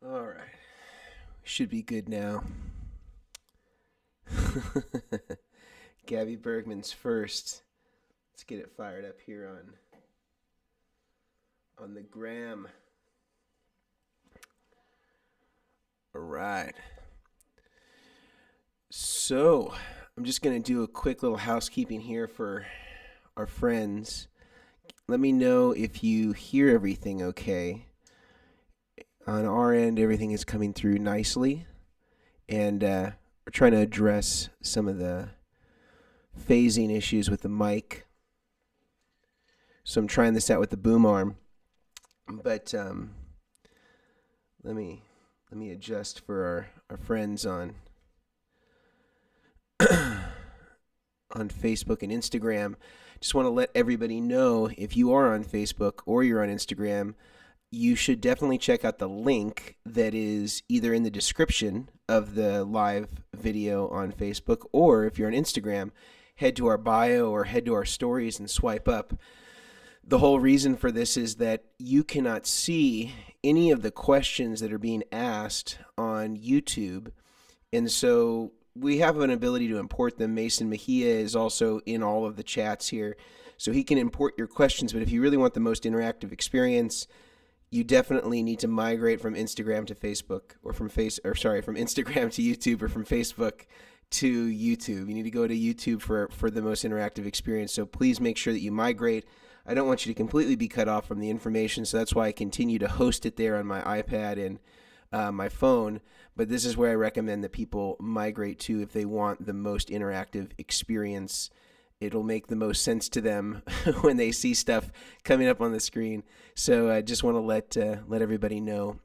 All right. Should be good now. Gabby Bergman's first. Let's get it fired up here on the gram. All right. So, I'm just going to do a quick little housekeeping here for our friends. Let me know if you hear everything okay. On our end, everything is coming through nicely, and we're trying to address some of the phasing issues with the mic. So I'm trying this out with the boom arm, but let me adjust for our friends on on Facebook and Instagram. Just want to let everybody know, if you are on Facebook or you're on Instagram, you should definitely check out the link that is either in the description of the live video on Facebook, or if you're on Instagram, head to our bio or head to our stories and swipe up. The whole reason for this is that you cannot see any of the questions that are being asked on YouTube, and so we have an ability to import them. Mason Mejia is also in all of the chats here, so he can import your questions. But if you really want the most interactive experience, you definitely need to migrate from Instagram to Facebook, or from Instagram to YouTube, or from Facebook to YouTube. You need to go to YouTube for the most interactive experience. So please make sure that you migrate. I don't want you to completely be cut off from the information, so that's why I continue to host it there on my iPad and my phone. But this is where I recommend that people migrate to if they want the most interactive experience. It'll make the most sense to them when they see stuff coming up on the screen. So I just want to let everybody know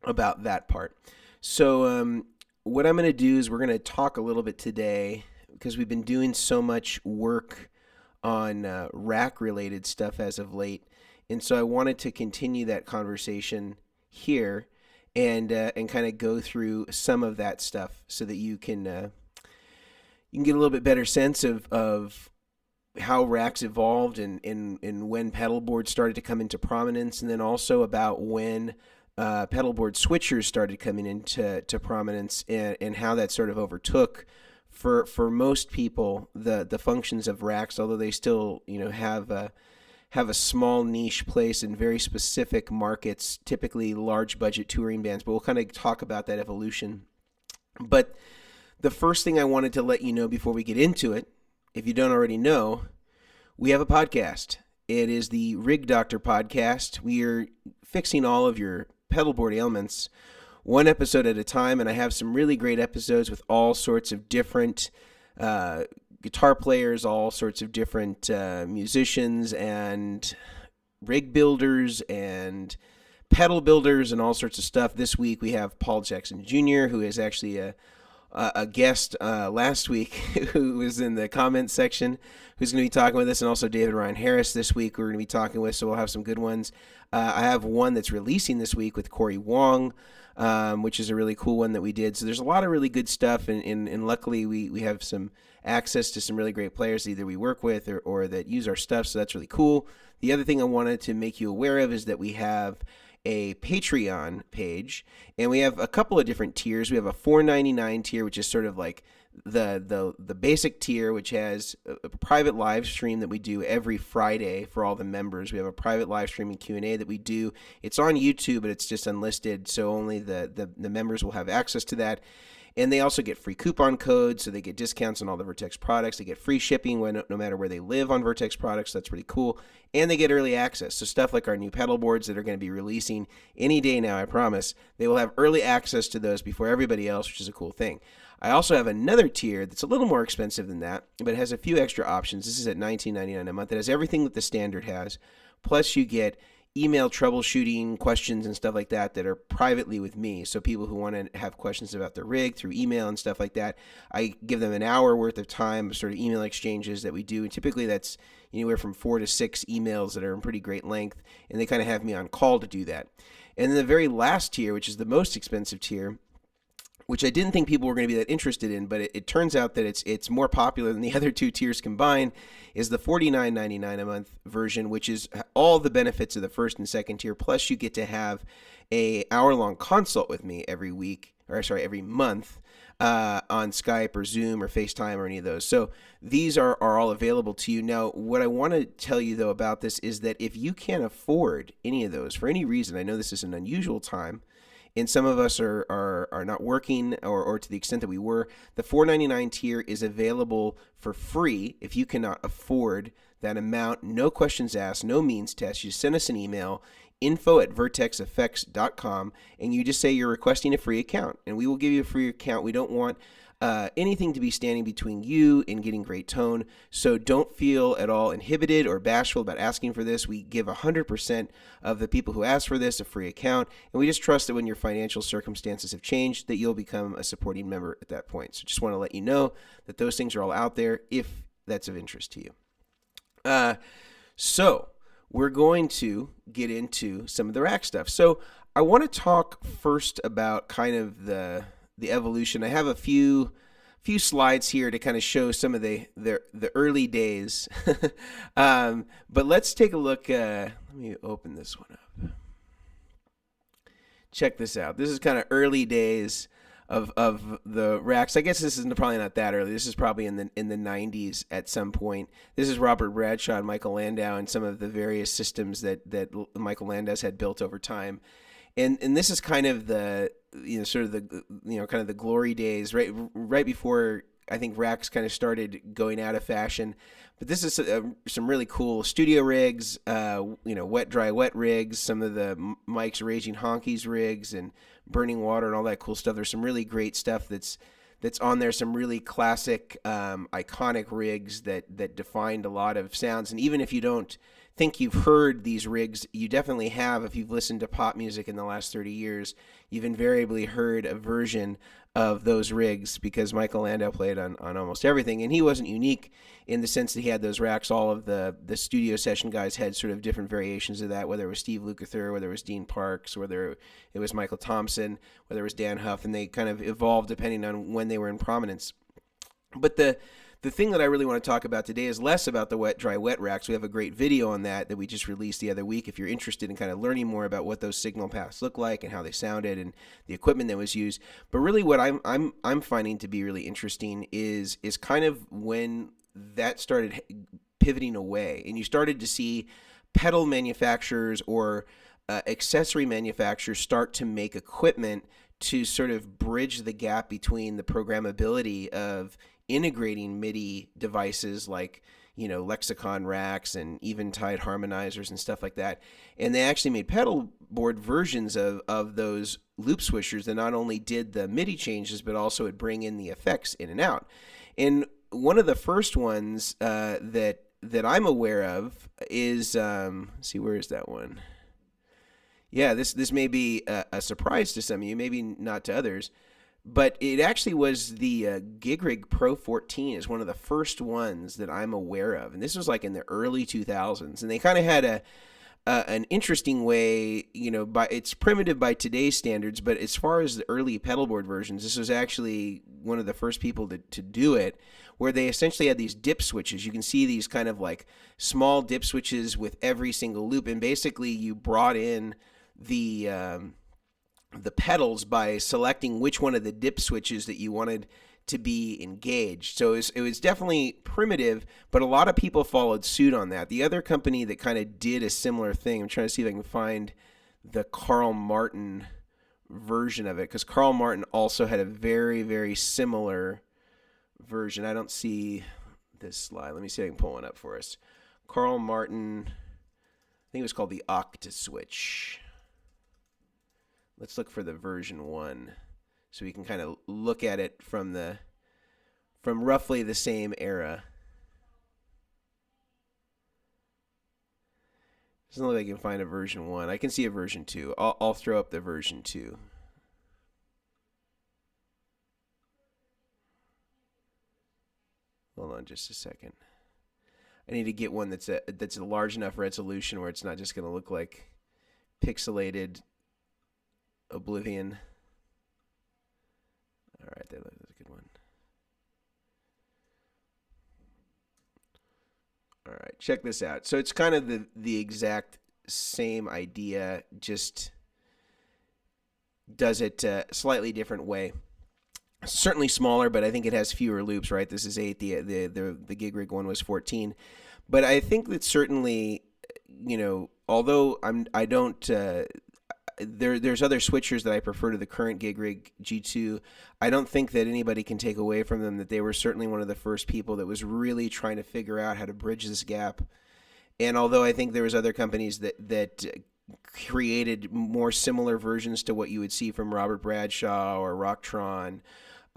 about that part. So what I'm going to do is we're going to talk a little bit today, because we've been doing so much work on rack-related stuff as of late, and so I wanted to continue that conversation here and kind of go through some of that stuff so that you can get a little bit better sense of how racks evolved and when pedalboards started to come into prominence, and then also about when pedalboard switchers started coming into prominence, and how that sort of overtook for most people the functions of racks, although they still have a small niche place in very specific markets, typically large budget touring bands. But we'll kind of talk about that evolution. But the first thing I wanted to let you know before we get into it, if you don't already know, we have a podcast. It is the Rig Doctor podcast. We are fixing all of your pedalboard ailments one episode at a time, and I have some really great episodes with all sorts of different guitar players, all sorts of different musicians and rig builders and pedal builders and all sorts of stuff. This week we have Paul Jackson Jr., who is actually a guest last week who was in the comments section, who's going to be talking with us, and also David Ryan Harris this week we're going to be talking with, so we'll have some good ones. I have one that's releasing this week with Corey Wong, which is a really cool one that we did. So there's a lot of really good stuff, and luckily we have some access to some really great players that either we work with or that use our stuff, so that's really cool. The other thing I wanted to make you aware of is that we have a Patreon page, and we have a couple of different tiers. We have a $4.99 tier, which is sort of like the basic tier, which has a private live stream that we do every Friday for all the members. We have a private live stream and Q&A that we do. It's on YouTube, but it's just unlisted, so only the members will have access to that. And they also get free coupon codes, so they get discounts on all the Vertex products. They get free shipping no matter where they live on Vertex products. That's pretty cool. And they get early access. So stuff like our new pedal boards that are going to be releasing any day now, I promise, they will have early access to those before everybody else, which is a cool thing. I also have another tier that's a little more expensive than that, but it has a few extra options. This is at $19.99 a month. It has everything that the standard has, plus you get email troubleshooting questions and stuff like that are privately with me. So people who want to have questions about their rig through email and stuff like that, I give them an hour worth of time of sort of email exchanges that we do. And typically that's anywhere from 4 to 6 emails that are in pretty great length, and they kind of have me on call to do that. And then the very last tier, which is the most expensive tier, which I didn't think people were going to be that interested in, but it turns out that it's more popular than the other two tiers combined, is the $49.99 a month version, which is all the benefits of the first and second tier, plus you get to have a hour-long consult with me every week, or sorry, every month, on Skype or Zoom or FaceTime or any of those. So these are all available to you. Now, what I want to tell you, though, about this is that if you can't afford any of those for any reason, I know this is an unusual time, and some of us are not working, or to the extent that we were, the $4.99 tier is available for free if you cannot afford that amount. No questions asked, no means test. You send us an email, info@vertexeffects.com, and you just say you're requesting a free account, and we will give you a free account. We don't want anything to be standing between you and getting great tone, so don't feel at all inhibited or bashful about asking for this. We give 100% of the people who ask for this a free account, and we just trust that when your financial circumstances have changed, that you'll become a supporting member at that point. So just want to let you know that those things are all out there if that's of interest to you. So we're going to get into some of the rack stuff. So I want to talk first about kind of the evolution. I have a few slides here to kind of show some of the early days. But let's take a look. Let me open this one up. Check this out. This is kind of early days of the racks. I guess this is probably not that early. This is probably in the 90s at some point. This is Robert Bradshaw and Michael Landau and some of the various systems that Michael Landau's had built over time. And this is kind of the sort of the kind of the glory days, right before I think racks kind of started going out of fashion. But this is some really cool studio rigs, wet dry wet rigs, some of the Mike's Raging Honkies rigs, and Burning Water and all that cool stuff. There's some really great stuff that's on there. Some really classic, iconic rigs that defined a lot of sounds. And even if you don't think you've heard these rigs, you definitely have. If you've listened to pop music in the last 30 years, you've invariably heard a version of those rigs, because Michael Landau played on almost everything. And he wasn't unique in the sense that he had those racks. All of the studio session guys had sort of different variations of that, whether it was Steve Lukather, whether it was Dean Parks, whether it was Michael Thompson, whether it was Dan Huff, and they kind of evolved depending on when they were in prominence. But the thing that I really want to talk about today is less about the wet, dry, wet racks. We have a great video on that we just released the other week if you're interested in kind of learning more about what those signal paths look like and how they sounded and the equipment that was used. But really what I'm finding to be really interesting is kind of when that started pivoting away and you started to see pedal manufacturers or accessory manufacturers start to make equipment to sort of bridge the gap between the programmability of integrating MIDI devices like, Lexicon racks and Eventide harmonizers and stuff like that. And they actually made pedal board versions of those loop swishers that not only did the MIDI changes, but also would bring in the effects in and out. And one of the first ones that I'm aware of is, let's see, where is that one? Yeah, this may be a surprise to some of you, maybe not to others. But it actually was the GigRig Pro 14 is one of the first ones that I'm aware of. And this was like in the early 2000s. And they kind of had an interesting way, it's primitive by today's standards. But as far as the early pedalboard versions, this was actually one of the first people to do it, where they essentially had these dip switches. You can see these kind of like small dip switches with every single loop. And basically you brought in the pedals by selecting which one of the dip switches that you wanted to be engaged. So it was definitely primitive, but a lot of people followed suit on that. The other company that kind of did a similar thing, I'm trying to see if I can find the Carl Martin version of it, because Carl Martin also had a very, very similar version. I don't see this slide. Let me see if I can pull one up for us. Carl Martin, I think it was called the Octa Switch. Let's look for the version 1 so we can kind of look at it from roughly the same era. Doesn't look like I can find a version 1. I can see a version 2. I'll throw up the version 2. Hold on just a second. I need to get one that's a large enough resolution where it's not just going to look like pixelated oblivion. All right, that's a good one. All right, check this out. So it's kind of the exact same idea, just does it a slightly different way. Certainly smaller, but I think it has fewer loops, right? This is 8. The GigRig one was 14. But I think that certainly, although I don't there's other switchers that I prefer to the current GigRig G2. I don't think that anybody can take away from them that they were certainly one of the first people that was really trying to figure out how to bridge this gap. And although I think there was other companies that created more similar versions to what you would see from Robert Bradshaw or Rocktron,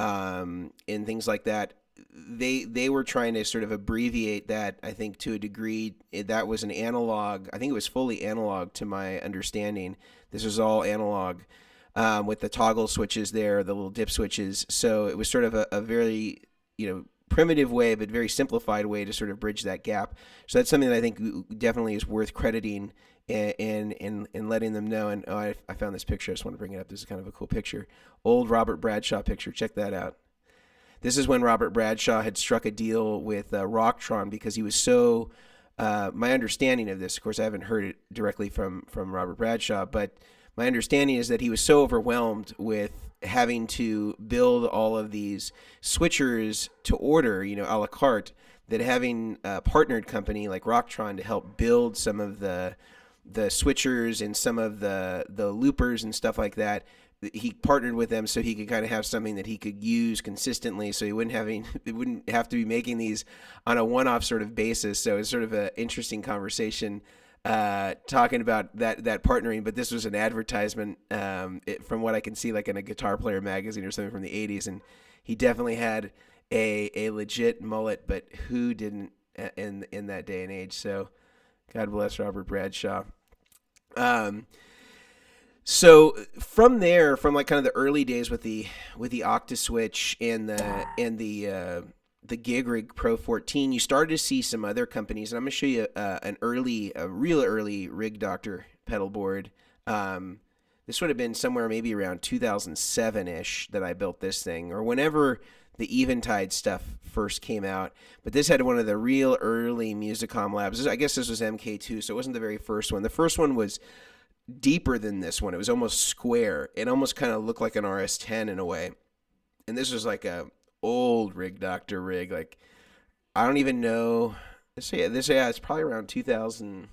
and things like that, they were trying to sort of abbreviate that, I think, to a degree. That was an analog. I think it was fully analog to my understanding. This was all analog, with the toggle switches there, the little dip switches. So it was sort of a very, primitive way, but very simplified way to sort of bridge that gap. So that's something that I think definitely is worth crediting and letting them know. And I found this picture. I just want to bring it up. This is kind of a cool picture. Old Robert Bradshaw picture. Check that out. This is when Robert Bradshaw had struck a deal with Rocktron because he was so, my understanding of this, of course, I haven't heard it directly from Robert Bradshaw, but my understanding is that he was so overwhelmed with having to build all of these switchers to order, a la carte, that having a partnered company like Rocktron to help build some of the switchers and some of the loopers and stuff like that, he partnered with them so he could kind of have something that he could use consistently, so he wouldn't have to be making these on a one-off sort of basis. So it's sort of an interesting conversation talking about that partnering. But this was an advertisement, from what I can see, like in a Guitar Player magazine or something from the 80s, and he definitely had a legit mullet, but who didn't in that day and age? So God bless Robert Bradshaw. So from there, from like kind of the early days with the OctaSwitch and the GigRig Pro 14, you started to see some other companies, and I'm going to show you a real early Rig Doctor pedal board. This would have been somewhere maybe around 2007-ish that I built this thing, or whenever the Eventide stuff first came out. But this had one of the real early Musicom labs. I guess this was MK2, so it wasn't the very first one. The first one was deeper than this one. It was almost square. It almost kind of looked like an RS-10 in a way. And this was like a old Rig Doctor rig. Like, I don't even know. It's probably around 2000.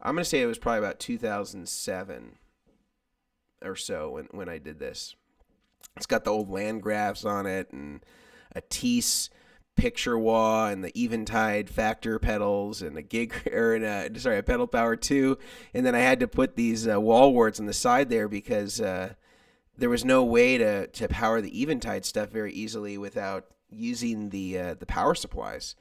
I'm going to say it was probably about 2007 or so when I did this. It's got the old Landgrafs on it and a Teese picture wah and the Eventide factor pedals and a a pedal power 2, and then I had to put these wall warts on the side there because there was no way to power the Eventide stuff very easily without using the power supplies.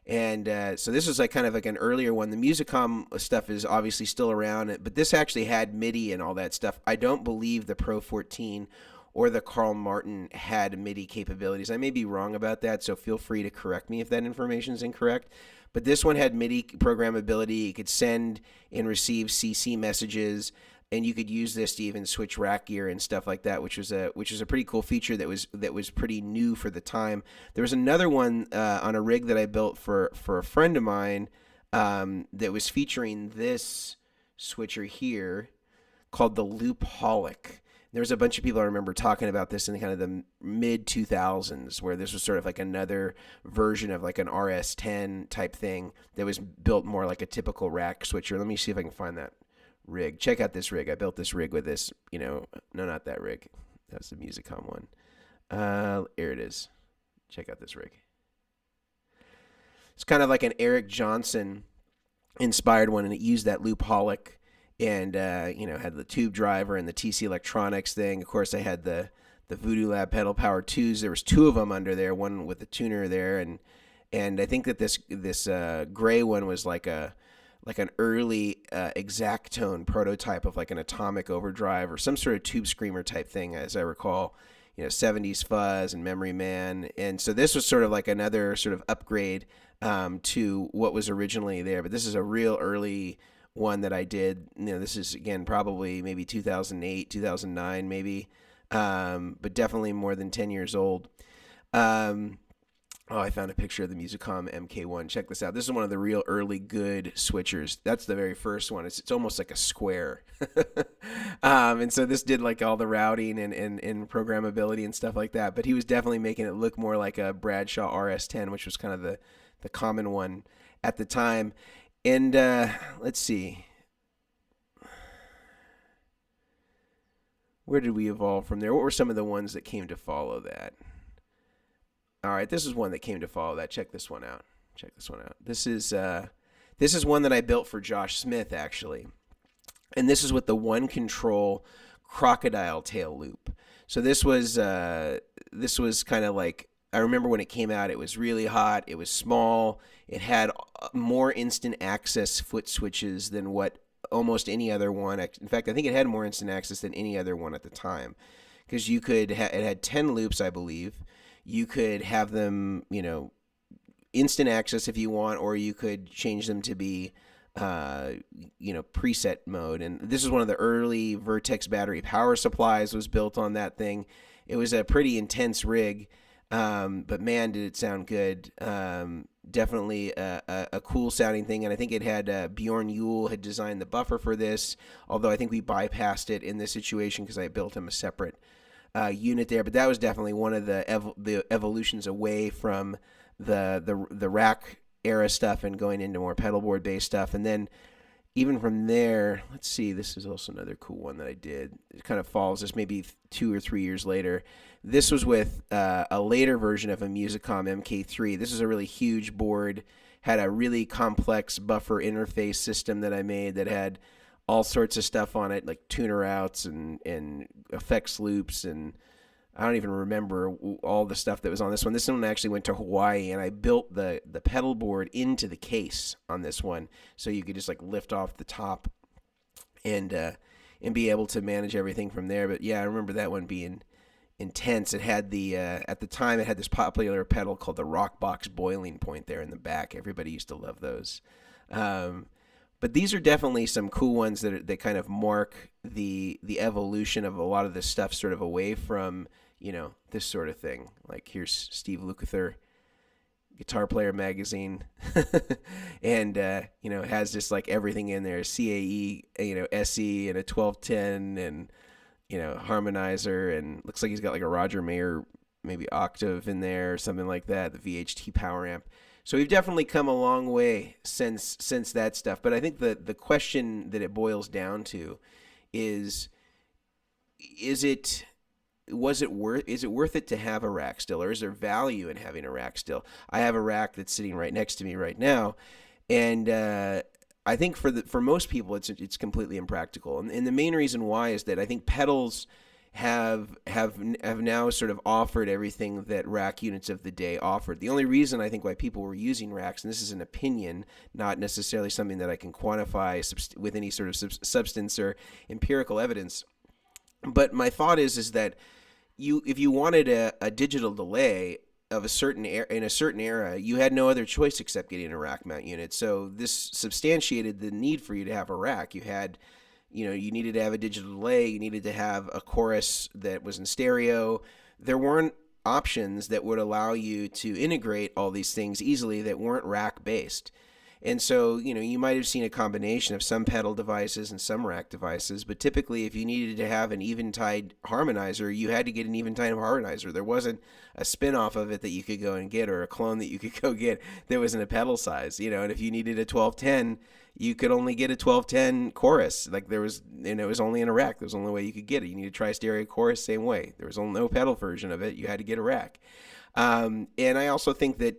And so this was like kind of like an earlier one. The Musicom stuff is obviously still around, but this actually had MIDI and all that stuff. I don't believe the Pro 14 or the Carl Martin had MIDI capabilities. I may be wrong about that, so feel free to correct me if that information is incorrect. But this one had MIDI programmability. You could send and receive CC messages, and you could use this to even switch rack gear and stuff like that, which was a pretty cool feature that was pretty new for the time. There was another one on a rig that I built for a friend of mine that was featuring this switcher here called the Loopholic. There was a bunch of people I remember talking about this in kind of the mid 2000s, where this was sort of like another version of like an RS-10 type thing that was built more like a typical rack switcher. Let me see if I can find that rig. Check out this rig. I built this rig with this, no, not that rig. That was the Musicom one. Here it is. Check out this rig. It's kind of like an Eric Johnson inspired one, and it used that Loopholic. And, had the tube driver and the TC Electronics thing. Of course, I had the Voodoo Lab Pedal Power 2s. There was two of them under there, one with the tuner there. And I think that this gray one was like an early Exactone prototype of like an Atomic Overdrive or some sort of tube screamer type thing, as I recall. 70s fuzz and Memory Man. And so this was sort of like another sort of upgrade to what was originally there. But this is a real early one that I did. This is, again, probably maybe 2008, 2009 maybe. but definitely more than 10 years old. Um, Oh, I found a picture of the Musicom MK1. Check this out. This is one of the real early good switchers. That's the very first one. It's almost like a square. And so this did like all the routing and programmability and stuff like that. But he was definitely making it look more like a Bradshaw RS10, which was kind of the common one at the time. And let's see. Where did we evolve from there? What were some of the ones that came to follow that? All right, this is one that came to follow that. Check this one out. Check this one out. This is one that I built for Josh Smith, actually. And this is with the one control crocodile tail loop. So this was kind of like, I remember when it came out, it was really hot. It was small. It had more instant access foot switches than what almost any other one. In fact, I think it had more instant access than any other one at the time, because you could it had 10 loops, I believe. You could have them, instant access if you want, or you could change them to be, preset mode. And this is one of the early Vertex battery power supplies was built on that thing. It was a pretty intense rig, but man, did it sound good. Definitely a cool sounding thing. And I think it had Bjorn Yule had designed the buffer for this, although I think we bypassed it in this situation because I built him a separate unit there. But that was definitely one of the evolutions away from the rack era stuff and going into more pedalboard based stuff. And then even from there, let's see, this is also another cool one that I did. It kind of follows this maybe 2 or 3 years later. This was with a later version of a Musicom MK3. This is a really huge board, had a really complex buffer interface system that I made that had all sorts of stuff on it, like tuner outs and effects loops, and I don't even remember all the stuff that was on this one. This one actually went to Hawaii, and I built the pedal board into the case on this one, so you could just like lift off the top and be able to manage everything from there. But yeah, I remember that one being intense. It had at the time it had this popular pedal called the Rockbox Boiling Point there in the back. Everybody used to love those. But these are definitely some cool ones that kind of mark the evolution of a lot of this stuff, sort of away from this sort of thing. Like here's Steve Lukather, Guitar Player Magazine, and has just like everything in there: CAE, SE, and a 1210, and harmonizer, and looks like he's got like a Roger Mayer maybe octave in there or something like that. The VHT power amp. So we've definitely come a long way since that stuff. But I think the question that it boils down to is it worth it to have a rack still, or is there value in having a rack still? I have a rack that's sitting right next to me right now, and I think for most people it's completely impractical. And the main reason why is that I think pedals have now sort of offered everything that rack units of the day offered. The only reason I think why people were using racks, and this is an opinion, not necessarily something that I can quantify with any sort of substance or empirical evidence, but my thought is that if you wanted a digital delay of in a certain era, you had no other choice except getting a rack mount unit. So this substantiated the need for you to have a rack. You had you needed to have a digital delay. You needed to have a chorus that was in stereo. There weren't options that would allow you to integrate all these things easily that weren't rack based. And so, you might have seen a combination of some pedal devices and some rack devices, but typically if you needed to have an Eventide harmonizer, you had to get an Eventide harmonizer. There wasn't a spin-off of it that you could go and get, or a clone that you could go get that was in a pedal size, and if you needed a 1210, you could only get a 1210 chorus. Like it was only in a rack. There was the only way you could get it. You need a tri-stereo chorus, same way. There was no pedal version of it. You had to get a rack. And I also think that,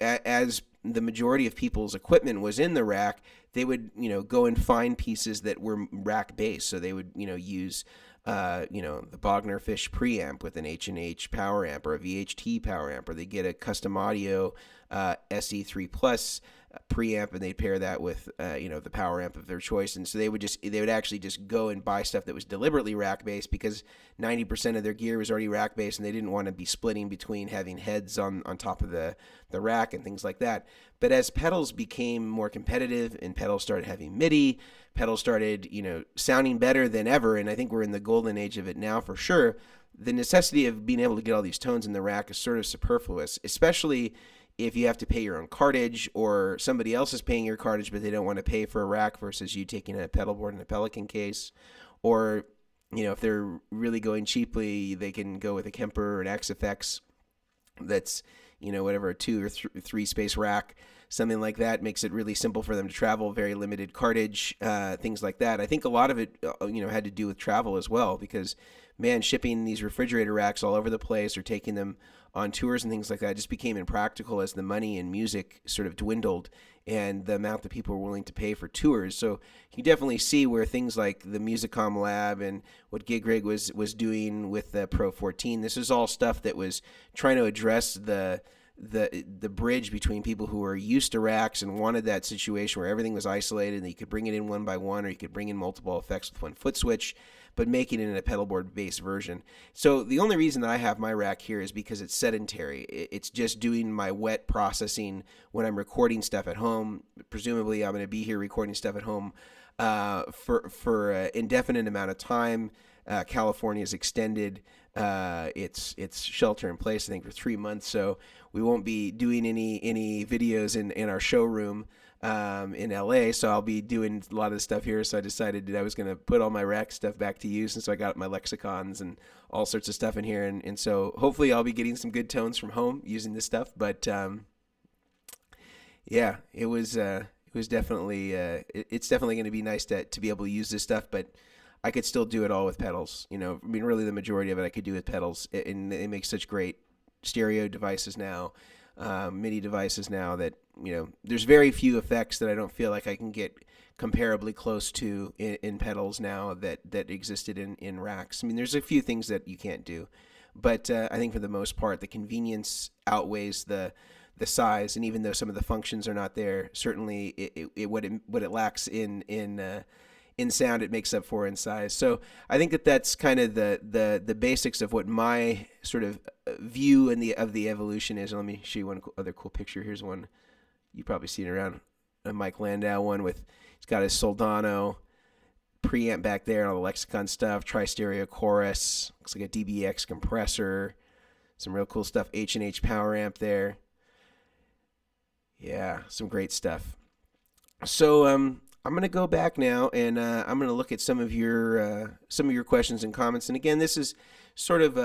as the majority of people's equipment was in the rack, they would, go and find pieces that were rack based. So they would, use, the Bogner Fish preamp with an H&H power amp, or a VHT power amp, or they get a Custom Audio SE3 Plus preamp, and they'd pair that with the power amp of their choice. And so they would actually just go and buy stuff that was deliberately rack based, because 90% of their gear was already rack based, and they didn't want to be splitting between having heads on top of the rack and things like that. But as pedals became more competitive and pedals started having MIDI. Pedals started, sounding better than ever, and I think we're in the golden age of it now for sure. The necessity of being able to get all these tones in the rack is sort of superfluous, especially if you have to pay your own cartage or somebody else is paying your cartage but they don't want to pay for a rack versus you taking a pedal board and a Pelican case. Or, if they're really going cheaply, they can go with a Kemper or an XFX that's, whatever, a 2 or 3 space rack. Something like that makes it really simple for them to travel, very limited cartage, things like that. I think a lot of it, had to do with travel as well because, man, shipping these refrigerator racks all over the place or taking them on tours and things like that just became impractical as the money in music sort of dwindled and the amount that people were willing to pay for tours. So you definitely see where things like the Musicom Lab and what GigRig was doing with the Pro 14, this is all stuff that was trying to address the bridge between people who were used to racks and wanted that situation where everything was isolated and you could bring it in one by one or you could bring in multiple effects with one foot switch, but making it in a pedalboard based version. So the only reason that I have my rack here is because it's sedentary. It's just doing my wet processing when I'm recording stuff at home. Presumably I'm going to be here recording stuff at home for an indefinite amount of time. California's extended its shelter in place, I think, for 3 months. So we won't be doing any videos in our showroom in LA. So I'll be doing a lot of the stuff here. So I decided that I was going to put all my rack stuff back to use. And so I got my lexicons and all sorts of stuff in here. And so hopefully I'll be getting some good tones from home using this stuff. But yeah, it was definitely, it's definitely going to be nice to be able to use this stuff. But I could still do it all with pedals. Really the majority of it I could do with pedals. And they make such great stereo devices now, MIDI devices now that, there's very few effects that I don't feel like I can get comparably close to in pedals now that existed in racks. There's a few things that you can't do. But I think for the most part, the convenience outweighs the size. And even though some of the functions are not there, certainly what it lacks in sound, it makes up for in size. So I think that's kind of the basics of what my sort of view of the evolution is. And let me show you one other cool picture. Here's one you probably seen around, a Mike Landau one with, he's got his Soldano preamp back there, all the Lexicon stuff, tri-stereo chorus, looks like a DBX compressor, some real cool stuff, H&H power amp there. Yeah, some great stuff. So I'm going to go back now, and I'm going to look at some of your questions and comments. And again, this is sort of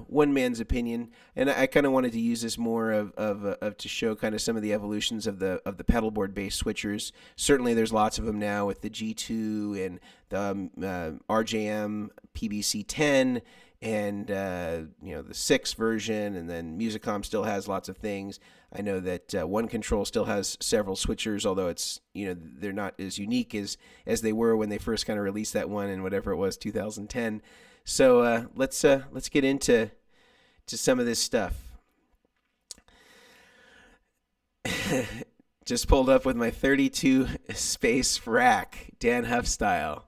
one man's opinion, and I kind of wanted to use this more of to show kind of some of the evolutions of the pedalboard based switchers. Certainly, there's lots of them now with the G2 and the RJM PBC10. And the 6 version, and then Musicom still has lots of things. I know that One Control still has several switchers, although it's they're not as unique as they were when they first kind of released that one in whatever it was, 2010. So let's get into some of this stuff. Just pulled up with my 32 space rack, Dan Huff style.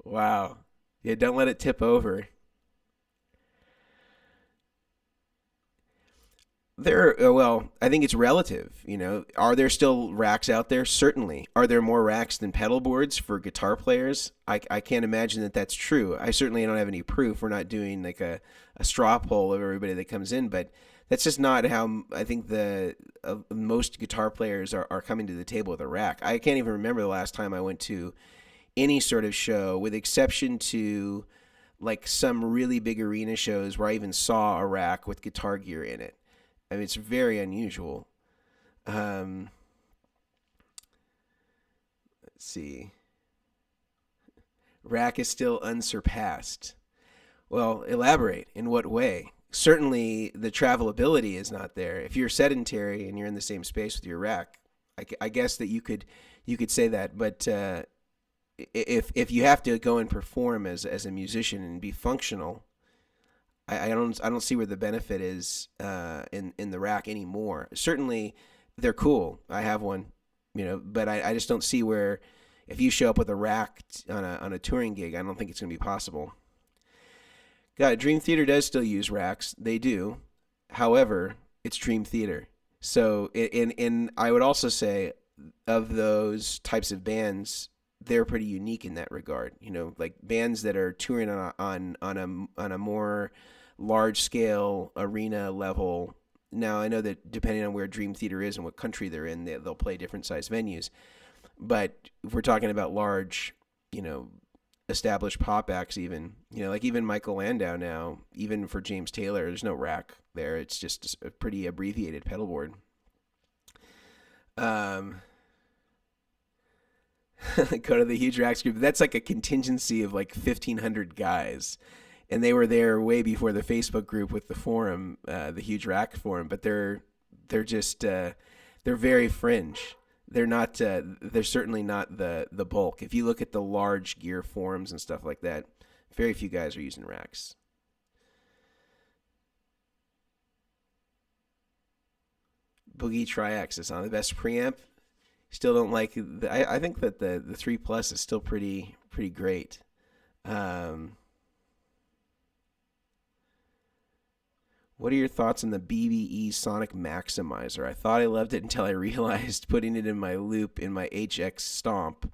Wow. Yeah, don't let it tip over. I think it's relative. Are there still racks out there? Certainly. Are there more racks than pedal boards for guitar players? I can't imagine that that's true. I certainly don't have any proof. We're not doing like a straw poll of everybody that comes in, but that's just not how I think most guitar players are coming to the table with a rack. I can't even remember the last time I went to any sort of show, with exception to like some really big arena shows where I even saw a rack with guitar gear in it. It's very unusual. Let's see. Rack is still unsurpassed. Well, elaborate. In what way? Certainly, the travelability is not there. If you're sedentary and you're in the same space with your rack, I guess that you could say that. But if you have to go and perform as a musician and be functional, I don't see where the benefit is in the rack anymore. Certainly, they're cool. I have one, but I just don't see where, if you show up with a rack on a touring gig, I don't think it's going to be possible. Got it. Dream Theater does still use racks. They do. However, it's Dream Theater. So, and I would also say of those types of bands, they're pretty unique in that regard. You know, like bands that are touring on a more large scale arena level. Now I know that depending on where Dream Theater is and what country they're in, they'll play different size venues. But if we're talking about large, you know, established pop acts, even, you know, like even Michael Landau now, even for James Taylor, there's no rack there. It's just a pretty abbreviated pedalboard. Um, go to the Huge Racks group. That's like a contingency of like 1,500 guys, and they were there way before the Facebook group with the forum, the Huge Rack forum. But they're just they're very fringe. They're not. They're certainly not the bulk. If you look at the large gear forums and stuff like that, very few guys are using racks. Boogie Triaxis on the best preamp. Still don't like. I think that the 3 Plus is still pretty great. Um, what are your thoughts on the BBE Sonic Maximizer? I thought I loved it until I realized putting it in my loop in my HX Stomp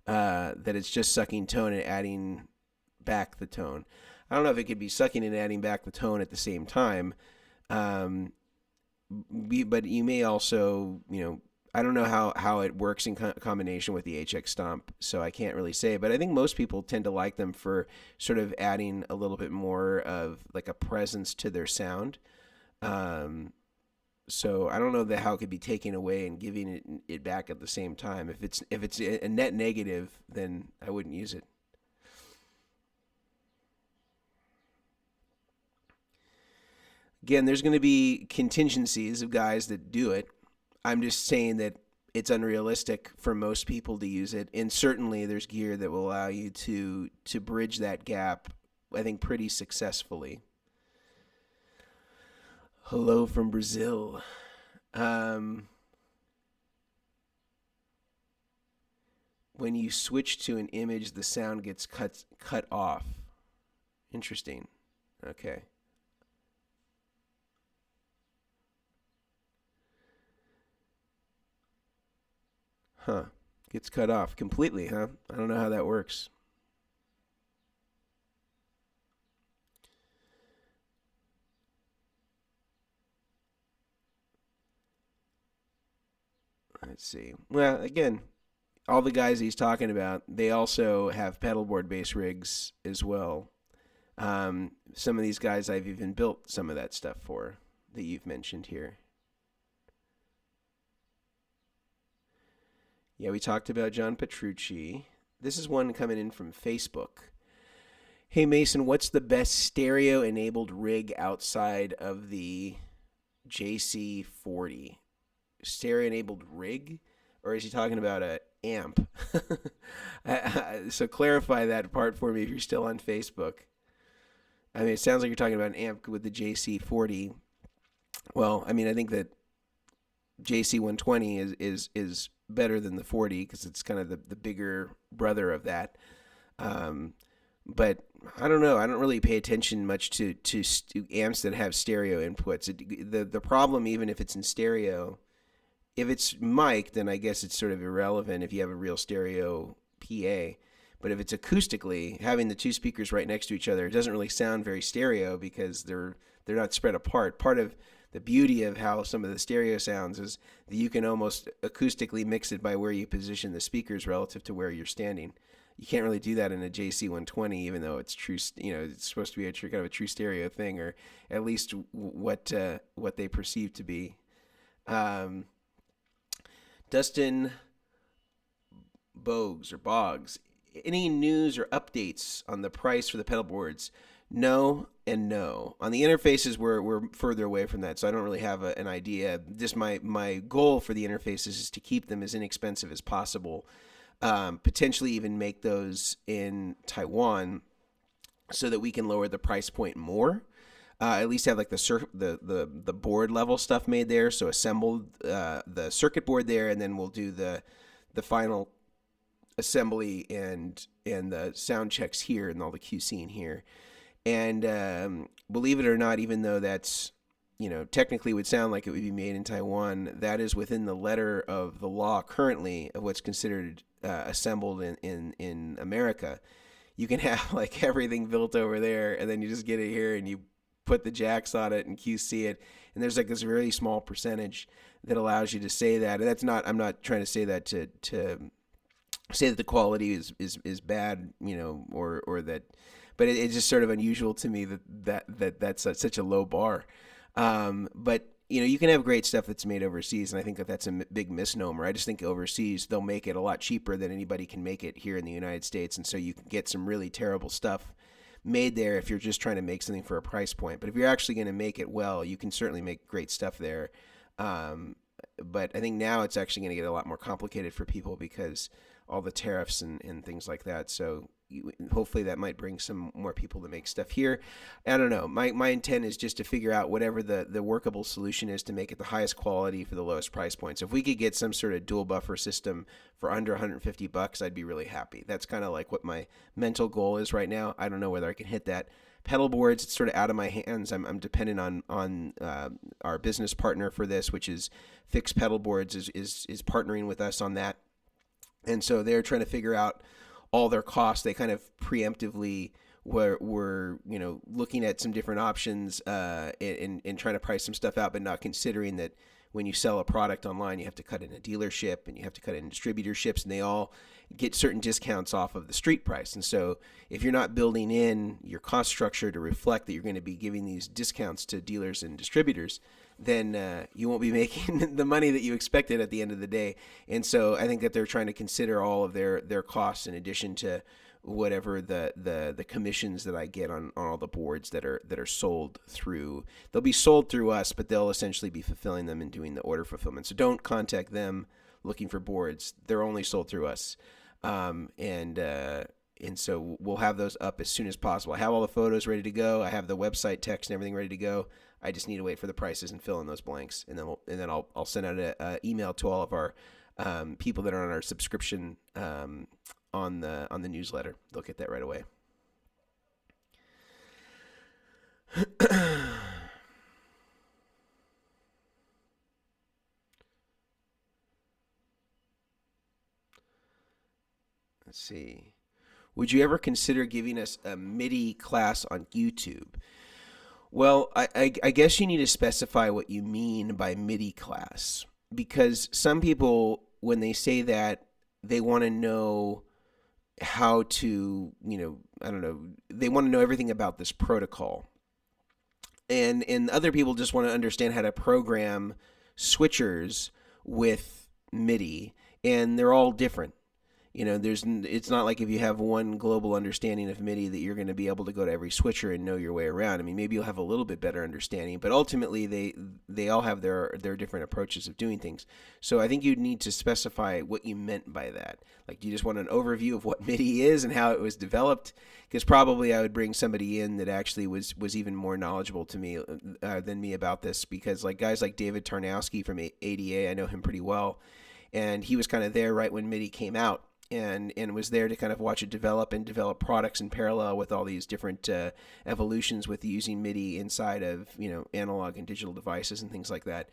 that it's just sucking tone and adding back the tone. I don't know if it could be sucking and adding back the tone at the same time. Um, but you may also, you know, I don't know how it works in combination with the HX Stomp, so I can't really say. But I think most people tend to like them for sort of adding a little bit more of like a presence to their sound. Um, so I don't know how it could be taken away and giving it back at the same time. If it's a net negative, then I wouldn't use it. Again, there's going to be contingencies of guys that do it. I'm just saying that it's unrealistic for most people to use it, and certainly there's gear that will allow you to bridge that gap. I think pretty successfully. Hello from Brazil. Um, when you switch to an image, the sound gets cut off. Interesting. Okay. Huh. Gets cut off completely, huh? I don't know how that works. Let's see. Well, again, all the guys he's talking about, they also have pedalboard bass rigs as well. Some of these guys I've even built some of that stuff for that you've mentioned here. Yeah, we talked about John Petrucci. This is one coming in from Facebook. Hey Mason, what's the best stereo enabled rig outside of the JC40? Stereo enabled rig? Or is he talking about a amp? So clarify that part for me if you're still on Facebook. I mean, it sounds like you're talking about an amp with the JC40. Well, I mean, I think that JC120 is better than the 40 because it's kind of the bigger brother of that. Um, but I don't know. I don't really pay attention much to amps that have stereo inputs. The problem, even if it's in stereo, if it's mic, then I guess it's sort of irrelevant if you have a real stereo PA. But if it's acoustically, having the two speakers right next to each other, it doesn't really sound very stereo because they're not spread apart. Part of the beauty of how some of the stereo sounds is that you can almost acoustically mix it by where you position the speakers relative to where you're standing. You can't really do that in a JC120, even though it's true. You know, it's supposed to be a kind of a true stereo thing, or at least what they perceive to be. Um, Dustin Boggs. Any news or updates on the price for the pedal boards? No and no. On the interfaces, we're further away from that, so I don't really have an idea. Just my goal for the interfaces is to keep them as inexpensive as possible. Potentially even make those in Taiwan so that we can lower the price point more. At least have like the board level stuff made there. So assemble the circuit board there, and then we'll do the final assembly and the sound checks here and all the QCing here. And believe it or not, even though that's technically would sound like it would be made in Taiwan, that is within the letter of the law currently of what's considered assembled in America. You can have like everything built over there, and then you just get it here and you put the jacks on it and QC it. And there's like this really small percentage that allows you to say that. And that's not, I'm not trying to say that to say that the quality is bad, or that, but it's just sort of unusual to me that's such a low bar. But you can have great stuff that's made overseas, and I think that that's a big misnomer. I just think overseas they'll make it a lot cheaper than anybody can make it here in the United States, and so you can get some really terrible stuff made there if you're just trying to make something for a price point. But if you're actually going to make it well, you can certainly make great stuff there. But I think now it's actually going to get a lot more complicated for people because all the tariffs and things like that. So hopefully that might bring some more people to make stuff here. I don't know. My intent is just to figure out whatever the workable solution is to make it the highest quality for the lowest price points. If we could get some sort of dual buffer system for under $150, I'd be really happy. That's kind of like what my mental goal is right now. I don't know whether I can hit that. Pedalboards, it's sort of out of my hands. I'm dependent on our business partner for this, which is Fix Pedalboards is partnering with us on that. And so they're trying to figure out all their costs. They kind of preemptively were looking at some different options and trying to price some stuff out, but not considering that when you sell a product online, you have to cut in a dealership and you have to cut in distributorships, and they all get certain discounts off of the street price. And so if you're not building in your cost structure to reflect that you're going to be giving these discounts to dealers and distributors, then you won't be making the money that you expected at the end of the day. And so I think that they're trying to consider all of their costs in addition to whatever the commissions that I get on all the boards that are sold through. They'll be sold through us, but they'll essentially be fulfilling them and doing the order fulfillment. So don't contact them looking for boards. They're only sold through us. And so we'll have those up as soon as possible. I have all the photos ready to go. I have the website text and everything ready to go. I just need to wait for the prices and fill in those blanks, and then I'll send out an email to all of our people that are on our subscription on the newsletter. They'll get that right away. Let's see. Would you ever consider giving us a MIDI class on YouTube? Well, I guess you need to specify what you mean by MIDI class, because some people, when they say that, they want to know how to, I don't know, they want to know everything about this protocol. And other people just want to understand how to program switchers with MIDI, and they're all different. It's not like if you have one global understanding of MIDI that you're going to be able to go to every switcher and know your way around. I mean, maybe you'll have a little bit better understanding, but ultimately they all have their different approaches of doing things. So I think you need to specify what you meant by that. Like, do you just want an overview of what MIDI is and how it was developed? Because probably I would bring somebody in that actually was even more knowledgeable to me than me about this, because like guys like David Tarnowski from ADA, I know him pretty well, and he was kind of there right when MIDI came out. And was there to kind of watch it develop and develop products in parallel with all these different evolutions with using MIDI inside of analog and digital devices and things like that.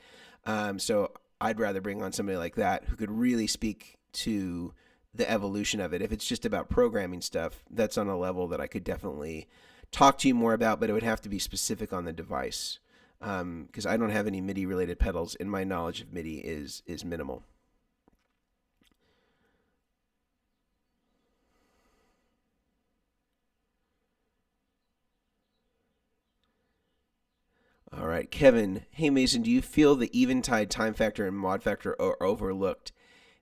So I'd rather bring on somebody like that who could really speak to the evolution of it. If it's just about programming stuff, that's on a level that I could definitely talk to you more about, but it would have to be specific on the device, because I don't have any MIDI related pedals, and my knowledge of MIDI is minimal. All right, Kevin. Hey, Mason, do you feel the eventide time factor and mod factor are overlooked?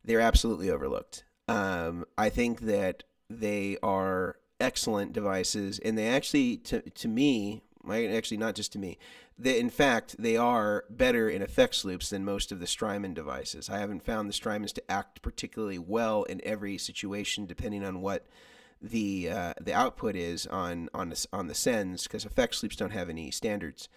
They're absolutely overlooked. I think that they are excellent devices, and they actually, to me, actually not just to me, in fact, they are better in effects loops than most of the Strymon devices. I haven't found the Strymons to act particularly well in every situation, depending on what the output is on the sends, because effects loops don't have any standards.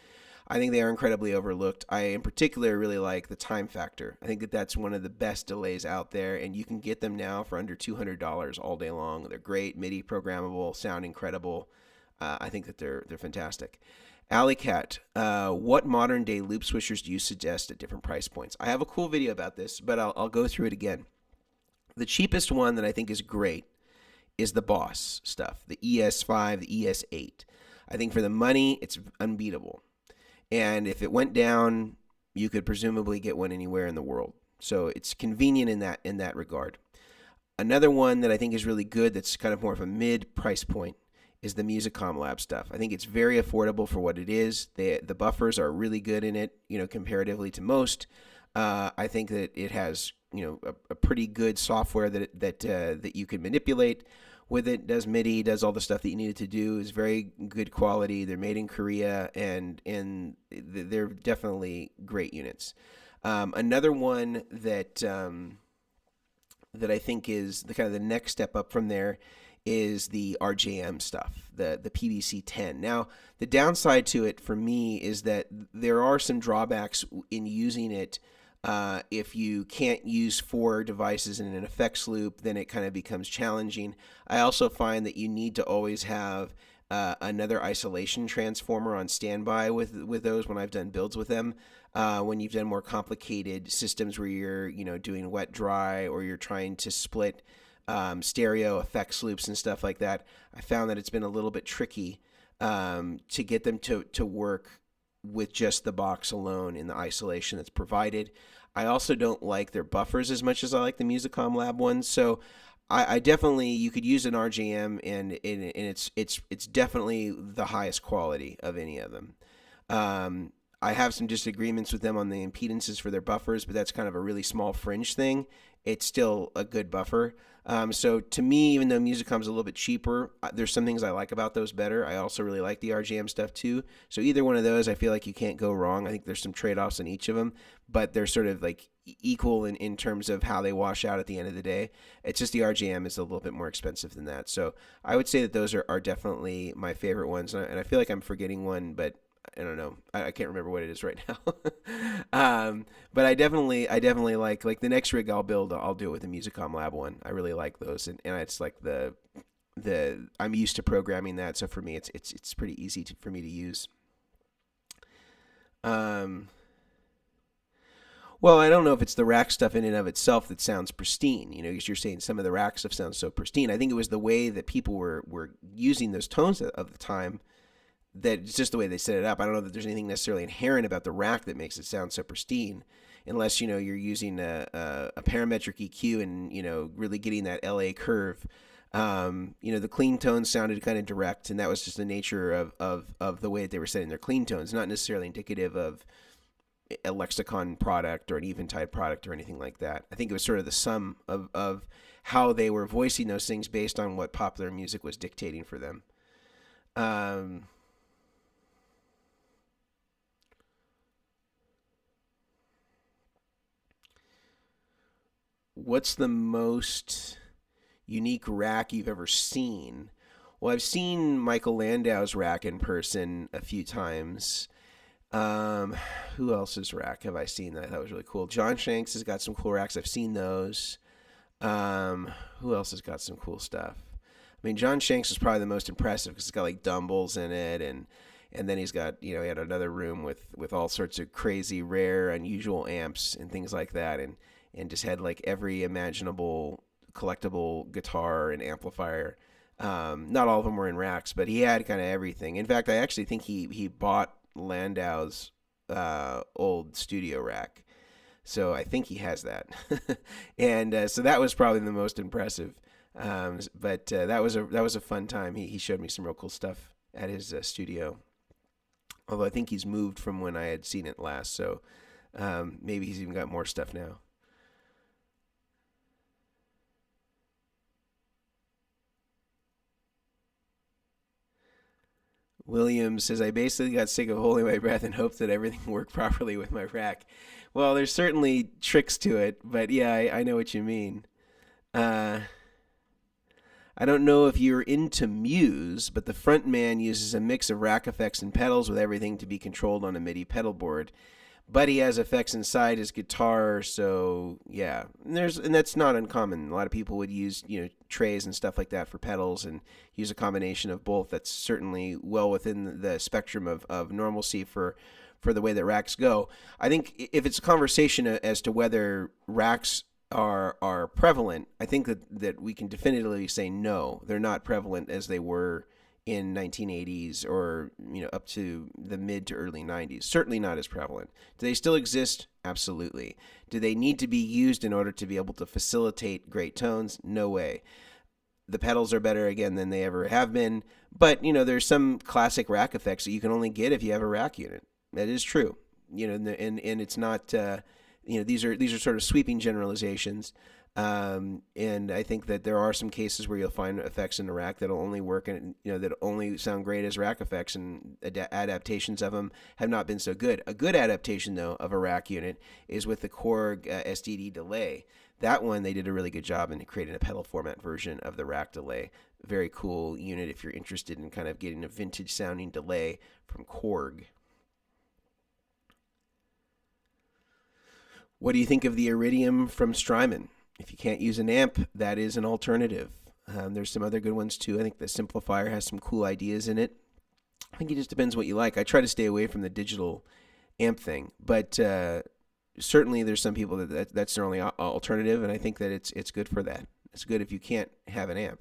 I think they are incredibly overlooked. I, in particular, really like the time factor. I think that that's one of the best delays out there, and you can get them now for under $200 all day long. They're great, MIDI programmable, sound incredible. I think that they're fantastic. Alleycat, what modern day loop swishers do you suggest at different price points? I have a cool video about this, but I'll go through it again. The cheapest one that I think is great is the Boss stuff, the ES5, the ES8. I think for the money, it's unbeatable. And if it went down, you could presumably get one anywhere in the world. So it's convenient in that regard. Another one that I think is really good that's kind of more of a mid price point is the Musicom Lab stuff. I think it's very affordable for what it is. The buffers are really good in it, comparatively to most. I think that it has, a pretty good software that you can manipulate with it. Does MIDI, does all the stuff that you need it to do. Is very good quality. They're made in Korea, and they're definitely great units. Another one that I think is the kind of the next step up from there is the RJM stuff, the PBC 10. Now, the downside to it for me is that there are some drawbacks in using it. If you can't use 4 devices in an effects loop, then it kind of becomes challenging. I also find that you need to always have another isolation transformer on standby with those when I've done builds with them. When you've done more complicated systems where you're doing wet dry, or you're trying to split stereo effects loops and stuff like that, I found that it's been a little bit tricky to get them to work with just the box alone in the isolation that's provided. I also don't like their buffers as much as I like the Musicom Lab ones. So I definitely, you could use an RJM, and it's definitely the highest quality of any of them. I have some disagreements with them on the impedances for their buffers, but that's kind of a really small fringe thing. It's still a good buffer. So to me, even though Musicom's a little bit cheaper, there's some things I like about those better. I also really like the RJM stuff too. So either one of those, I feel like you can't go wrong. I think there's some trade-offs in each of them, but they're sort of like equal in terms of how they wash out at the end of the day. It's just the RJM is a little bit more expensive than that. So I would say that those are definitely my favorite ones. And I feel like I'm forgetting one, but I don't know. I can't remember what it is right now. But I definitely like the next rig I'll build. I'll do it with the Musicom Lab one. I really like those, and it's like the I'm used to programming that, so for me it's pretty easy for me to use. Well, I don't know if it's the rack stuff in and of itself that sounds pristine, because you're saying some of the rack stuff sounds so pristine. I think it was the way that people were using those tones of the time. That it's just the way they set it up. I don't know that there's anything necessarily inherent about the rack that makes it sound so pristine, unless you're using a parametric EQ and really getting that LA curve. The clean tones sounded kind of direct, and that was just the nature of the way that they were setting their clean tones, not necessarily indicative of a lexicon product or an Eventide product or anything like that. I think it was sort of the sum of how they were voicing those things based on what popular music was dictating for them. What's the most unique rack you've ever seen? Well, I've seen Michael Landau's rack in person a few times. Who else's rack have I seen that I thought was really cool? John Shanks has got some cool racks. I've seen those. Who else has got some cool stuff? I mean, John Shanks is probably the most impressive because it's got like dumbbells in it, and then he's got, he had another room with all sorts of crazy, rare, unusual amps and things like that, and just had like every imaginable collectible guitar and amplifier. Not all of them were in racks, but he had kind of everything. In fact, I actually think he bought Landau's old studio rack, so I think he has that. And so that was probably the most impressive. But that was a fun time. He showed me some real cool stuff at his studio. Although I think he's moved from when I had seen it last, so maybe he's even got more stuff now. Williams says, I basically got sick of holding my breath and hoped that everything worked properly with my rack. Well, there's certainly tricks to it, but yeah, I know what you mean. I don't know if you're into Muse, but the front man uses a mix of rack effects and pedals with everything to be controlled on a MIDI pedal board. but he has effects inside his guitar, so yeah. And that's not uncommon. A lot of people would use, trays and stuff like that for pedals and use a combination of both. That's certainly well within the spectrum of normalcy for the way that racks go. I think if it's a conversation as to whether racks are prevalent, I think that we can definitively say no, they're not prevalent as they were in 1980s or up to the mid to early 90s. Certainly not as prevalent. Do they still exist? Absolutely. Do they need to be used in order to be able to facilitate great tones? No way. The pedals are better again than they ever have been, but there's some classic rack effects that you can only get if you have a rack unit. That is true. And it's not these are sort of sweeping generalizations. And I think that there are some cases where you'll find effects in the rack that'll only work and that only sound great as rack effects, and adaptations of them have not been so good. A good adaptation though of a rack unit is with the Korg SDD delay. That one they did a really good job in creating a pedal format version of the rack delay. Very cool unit if you're interested in kind of getting a vintage sounding delay from Korg. What do you think of the Iridium from Strymon? If you can't use an amp, that is an alternative. There's some other good ones too. I think the Simplifier has some cool ideas in it. I think it just depends what you like. I try to stay away from the digital amp thing, but certainly there's some people that's their only alternative, and I think that it's good for that. It's good if you can't have an amp.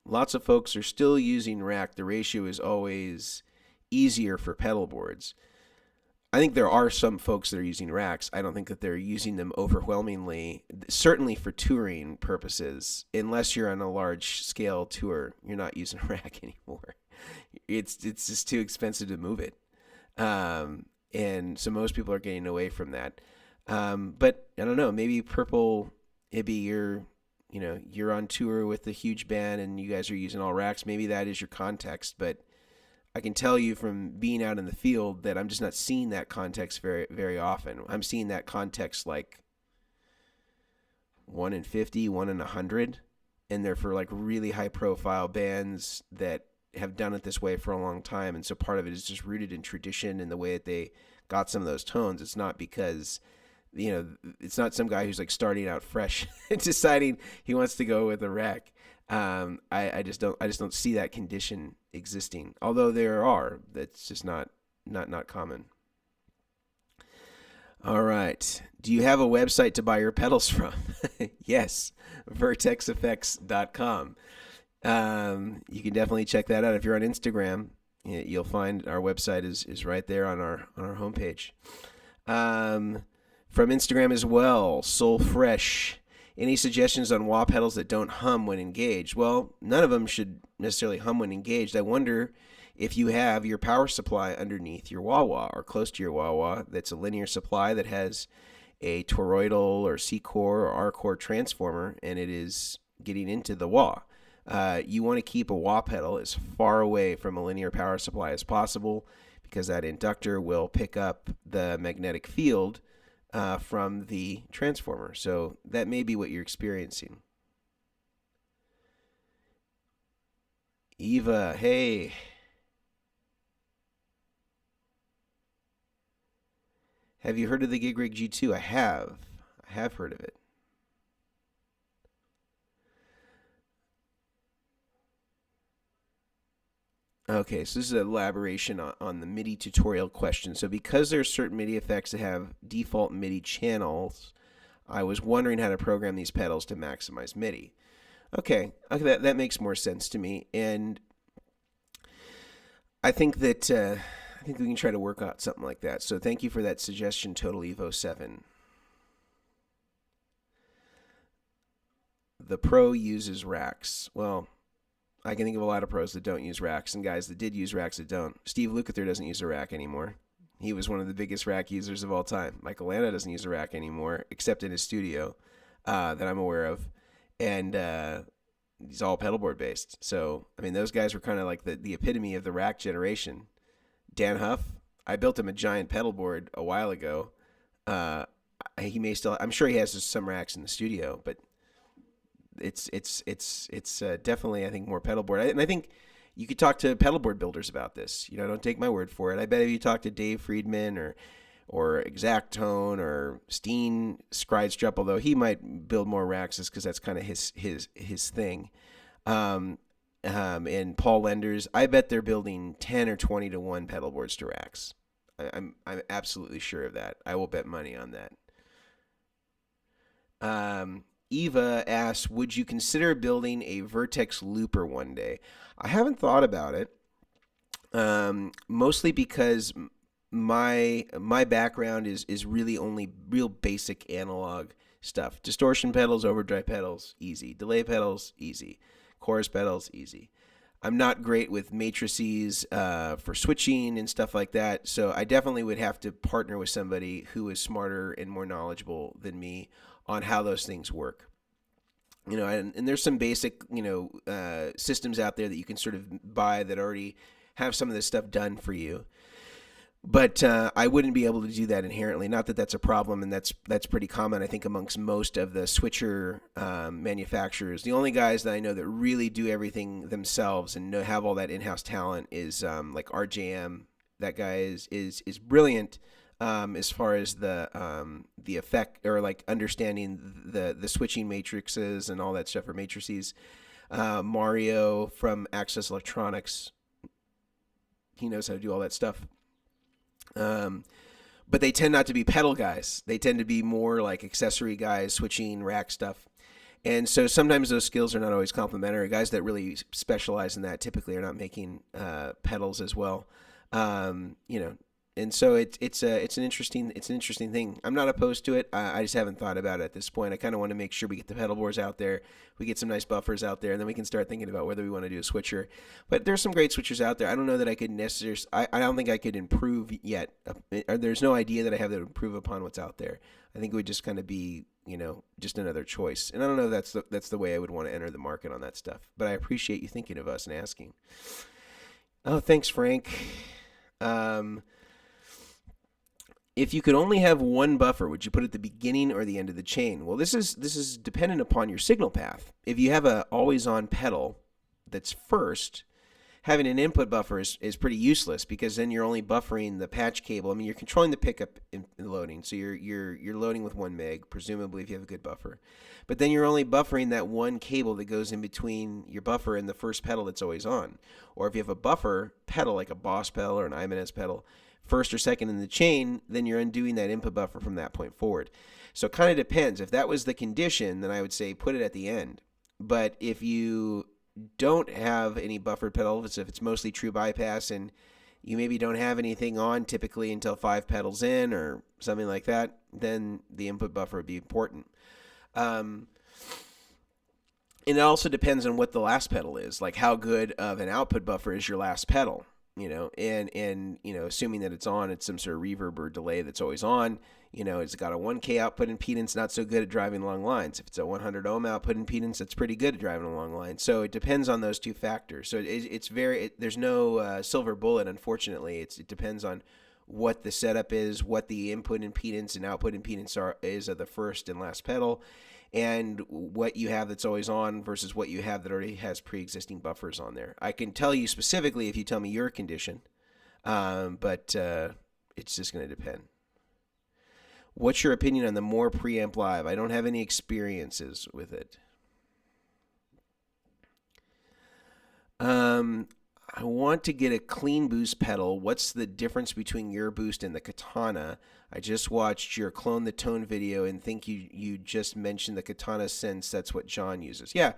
Lots of folks are still using rack. The ratio is always easier for pedal boards. I think there are some folks that are using racks. I don't think that they're using them overwhelmingly, certainly for touring purposes. Unless you're on a large scale tour, you're not using a rack anymore. It's just too expensive to move it. And so most people are getting away from that. But I don't know, maybe Purple, maybe you're on tour with a huge band and you guys are using all racks. Maybe that is your context, but I can tell you from being out in the field that I'm just not seeing that context very, very often. I'm seeing that context like 1 in 50, 1 in 100, and they're for like really high profile bands that have done it this way for a long time. And so part of it is just rooted in tradition and the way that they got some of those tones. It's not because, it's not some guy who's like starting out fresh and deciding he wants to go with a rack. I just don't see that condition existing. Although there are, that's just not common. All right. Do you have a website to buy your pedals from? Yes, vertexeffects.com. You can definitely check that out. If you're on Instagram, you'll find our website is right there on our homepage. From Instagram as well, Soul Fresh. Any suggestions on wah pedals that don't hum when engaged? Well, none of them should necessarily hum when engaged. I wonder if you have your power supply underneath your wah-wah or close to your wah-wah that's a linear supply that has a toroidal or C-core or R-core transformer and it is getting into the wah. You want to keep a wah pedal as far away from a linear power supply as possible because that inductor will pick up the magnetic field from the transformer. So that may be what you're experiencing. Eva, hey. Have you heard of the GigRig G2? I have heard of it. Okay, so this is an elaboration on the MIDI tutorial question. So because there are certain MIDI effects that have default MIDI channels, I was wondering how to program these pedals to maximize MIDI. Okay, that makes more sense to me, and I think that we can try to work out something like that. So thank you for that suggestion, Total Evo 7. The Pro uses racks. Well, I can think of a lot of pros that don't use racks and guys that did use racks that don't. Steve Lukather doesn't use a rack anymore. He was one of the biggest rack users of all time. Michael Landa doesn't use a rack anymore, except in his studio that I'm aware of. And he's all pedalboard based. So, I mean, those guys were kind of like the epitome of the rack generation. Dan Huff, I built him a giant pedalboard a while ago. He may still, I'm sure he has some racks in the studio, but it's definitely, I think, more pedalboard. And I think You could talk to pedalboard builders about this. Don't take my word for it. I bet if you talk to Dave Friedman or Exactone or Steen Skridstrup, although he might build more racks because that's kind of his thing. And Paul Lenders, I bet they're building 10 or 20 to 1 pedalboards to racks. I'm absolutely sure of that. I will bet money on that. Eva asks, would you consider building a Vertex looper one day? I haven't thought about it, mostly because my background is really only real basic analog stuff. Distortion pedals, overdrive pedals, easy. Delay pedals, easy. Chorus pedals, easy. I'm not great with matrices for switching and stuff like that, so I definitely would have to partner with somebody who is smarter and more knowledgeable than me on how those things work. And there's some basic, systems out there that you can sort of buy that already have some of this stuff done for you. But I wouldn't be able to do that inherently. Not that that's a problem, and that's pretty common, I think, amongst most of the switcher manufacturers. The only guys that I know that really do everything themselves and have all that in-house talent is like RJM. That guy is brilliant as far as the effect, or like understanding the switching matrices and all that stuff, or matrices. Mario from Access Electronics, he knows how to do all that stuff. But they tend not to be pedal guys. They tend to be more like accessory guys, switching, rack stuff. And so sometimes those skills are not always complementary. Guys that really specialize in that typically are not making pedals as well. And so it's an interesting thing. I'm not opposed to it. I just haven't thought about it at this point. I kind of want to make sure we get the pedal boards out there, we get some nice buffers out there, and then we can start thinking about whether we want to do a switcher. But there's some great switchers out there. I don't know that I could necessarily. I don't think I could improve yet. There's no idea that I have to improve upon what's out there. I think it would just kind of be, just another choice. And I don't know if that's the way I would want to enter the market on that stuff. But I appreciate you thinking of us and asking. Oh, thanks, Frank. If you could only have one buffer, would you put it at the beginning or the end of the chain? Well, this is dependent upon your signal path. If you have a always-on pedal that's first, having an input buffer is pretty useless, because then you're only buffering the patch cable. I mean, you're controlling the pickup in loading, so you're loading with 1 meg, presumably, if you have a good buffer. But then you're only buffering that one cable that goes in between your buffer and the first pedal that's always on. Or if you have a buffer pedal like a Boss pedal or an Ibanez pedal, first or second in the chain, then you're undoing that input buffer from that point forward. So it kind of depends. If that was the condition, then I would say put it at the end. But if you don't have any buffered pedals, if it's mostly true bypass and you maybe don't have anything on typically until 5 pedals in or something like that, then the input buffer would be important. And it also depends on what the last pedal is, like how good of an output buffer is your last pedal. And assuming that it's some sort of reverb or delay that's always on, it's got a 1K output impedance, not so good at driving long lines. If it's a 100 ohm output impedance, that's pretty good at driving a long line. So it depends on those two factors. So there's no silver bullet, unfortunately. It depends on what the setup is, what the input impedance and output impedance is of the first and last pedal, and what you have that's always on versus what you have that already has pre-existing buffers on there. I can tell you specifically if you tell me your condition, but it's just going to depend. What's your opinion on the More Preamp Live? I don't have any experiences with it. I want to get a clean boost pedal. What's the difference between your boost and the Katana? I just watched your Clone the Tone video and think you just mentioned the Katana since that's what John uses. Yeah,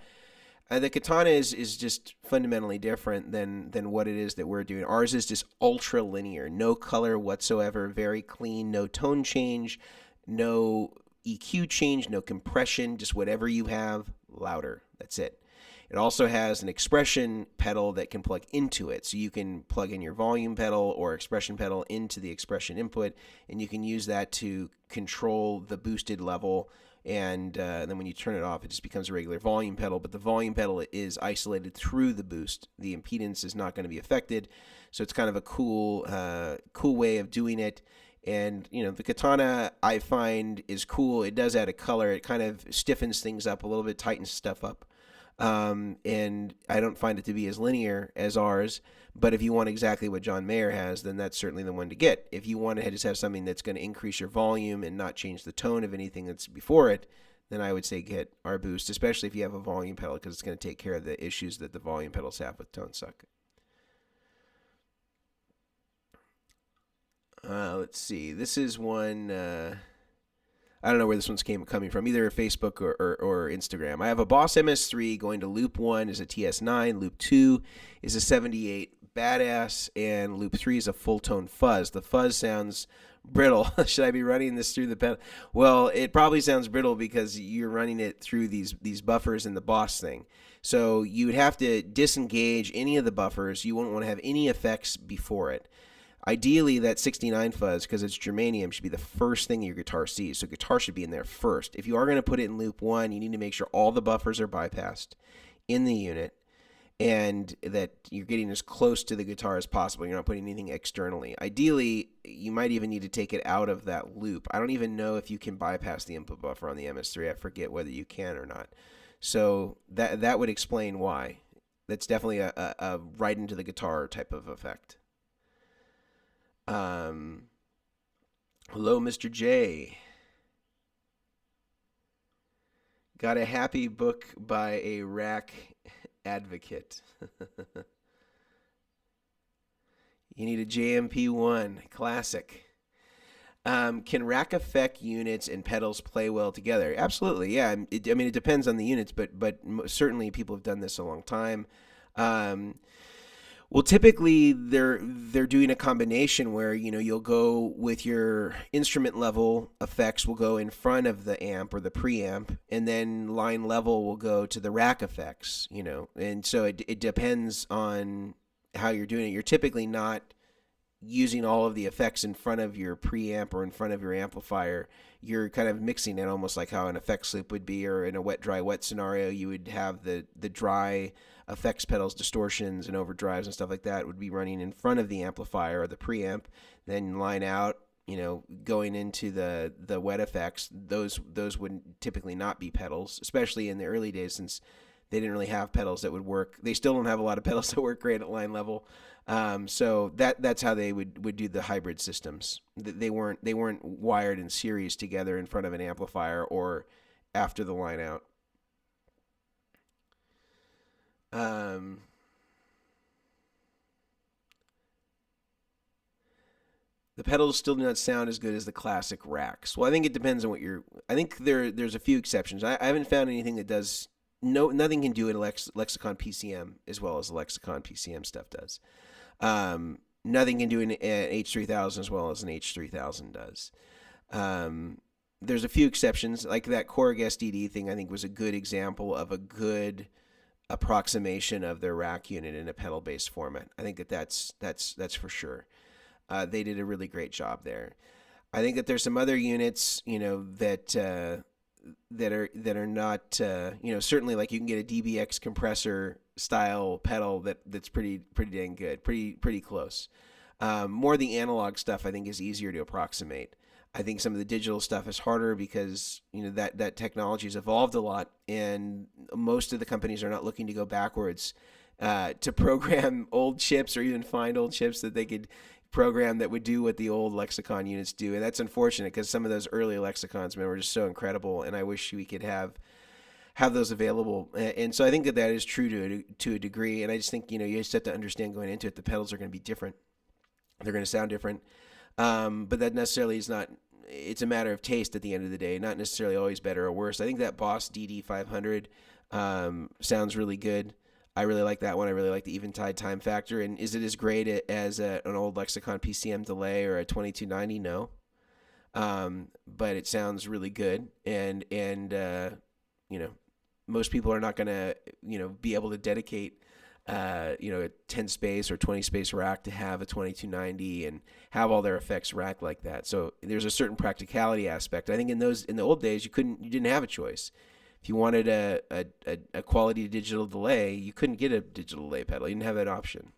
the Katana is just fundamentally different than what it is that we're doing. Ours is just ultra linear, no color whatsoever, very clean, no tone change, no EQ change, no compression, just whatever you have, louder. That's it. It also has an expression pedal that can plug into it. So you can plug in your volume pedal or expression pedal into the expression input, and you can use that to control the boosted level. And then when you turn it off, it just becomes a regular volume pedal. But the volume pedal is isolated through the boost. The impedance is not going to be affected. So it's kind of a cool way of doing it. And, the Katana, I find, is cool. It does add a color. It kind of stiffens things up a little bit, tightens stuff up. and I don't find it to be as linear as ours. But if you want exactly what John Mayer has, then that's certainly the one to get. If you want to just have something that's going to increase your volume and not change the tone of anything that's before it, then I would say get our Boost, especially if you have a volume pedal, because it's going to take care of the issues that the volume pedals have with tone suck. Let's see. This is one. I don't know where this one's coming from, either Facebook or Instagram. I have a Boss MS3 going to loop 1 is a TS9, loop 2 is a 78 Badass, and loop 3 is a full tone fuzz. The fuzz sounds brittle. Should I be running this through the pedal? Well, it probably sounds brittle because you're running it through these buffers in the Boss thing. So you would have to disengage any of the buffers. You won't want to have any effects before it. Ideally, that 69 fuzz, because it's germanium, should be the first thing your guitar sees. So guitar should be in there first. If you are going to put it in loop 1, you need to make sure all the buffers are bypassed in the unit and that you're getting as close to the guitar as possible. You're not putting anything externally. Ideally, you might even need to take it out of that loop. I don't even know if you can bypass the input buffer on the MS3. I forget whether you can or not. So that would explain why. That's definitely a right into the guitar type of effect. Hello, Mr. J. Got a happy book by a rack advocate. You need a JMP1, classic. Can rack effect units and pedals play well together? Absolutely, yeah. It depends on the units, but certainly people have done this a long time. Well, typically they're doing a combination where you'll go with your instrument level effects will go in front of the amp or the preamp, and then line level will go to the rack effects. And so it depends on how you're doing it. You're typically not using all of the effects in front of your preamp or in front of your amplifier. You're kind of mixing it almost like how an effects loop would be, or in a wet, dry, wet scenario, you would have the dry effects pedals, distortions, and overdrives and stuff like that would be running in front of the amplifier or the preamp. Then line out, going into the wet effects. Those would typically not be pedals, especially in the early days, since they didn't really have pedals that would work. They still don't have a lot of pedals that work great at line level. So that's how they would do the hybrid systems. They weren't wired in series together in front of an amplifier or after the line out. The pedals still do not sound as good as the classic racks. Well, I think it depends on what you're. I think there's a few exceptions. I haven't found anything that does. Nothing can do it Lexicon PCM as well as the Lexicon PCM stuff does. Nothing can do an H3000 as well as an H3000 does. There's a few exceptions, like that Korg SDD thing. I think was a good example of a good approximation of their rack unit in a pedal-based format. I think that's for sure. They did a really great job there. I think that there's some other units, that are not, certainly like you can get a DBX compressor style pedal that's pretty dang good, pretty close. More the analog stuff I think is easier to approximate. I think some of the digital stuff is harder because that technology has evolved a lot, and most of the companies are not looking to go backwards to program old chips or even find old chips that they could program that would do what the old Lexicon units do. And that's unfortunate because some of those early Lexicons, man, were just so incredible, and I wish we could have those available. And so I think that is true to a degree, and I just think you just have to understand going into it the pedals are going to be different. They're going to sound different. But that necessarily is not, it's a matter of taste at the end of the day, not necessarily always better or worse. I think that Boss DD500 sounds really good. I really like that one. I really like the Eventide time factor. And is it as great as an old Lexicon PCM delay or a 2290? No. But it sounds really good. And most people are not going to, be able to dedicate a 10 space or 20 space rack to have a 2290 and have all their effects racked like that. So there's a certain practicality aspect. I think in the old days you didn't have a choice. If you wanted a quality digital delay, you couldn't get a digital delay pedal. You didn't have that option.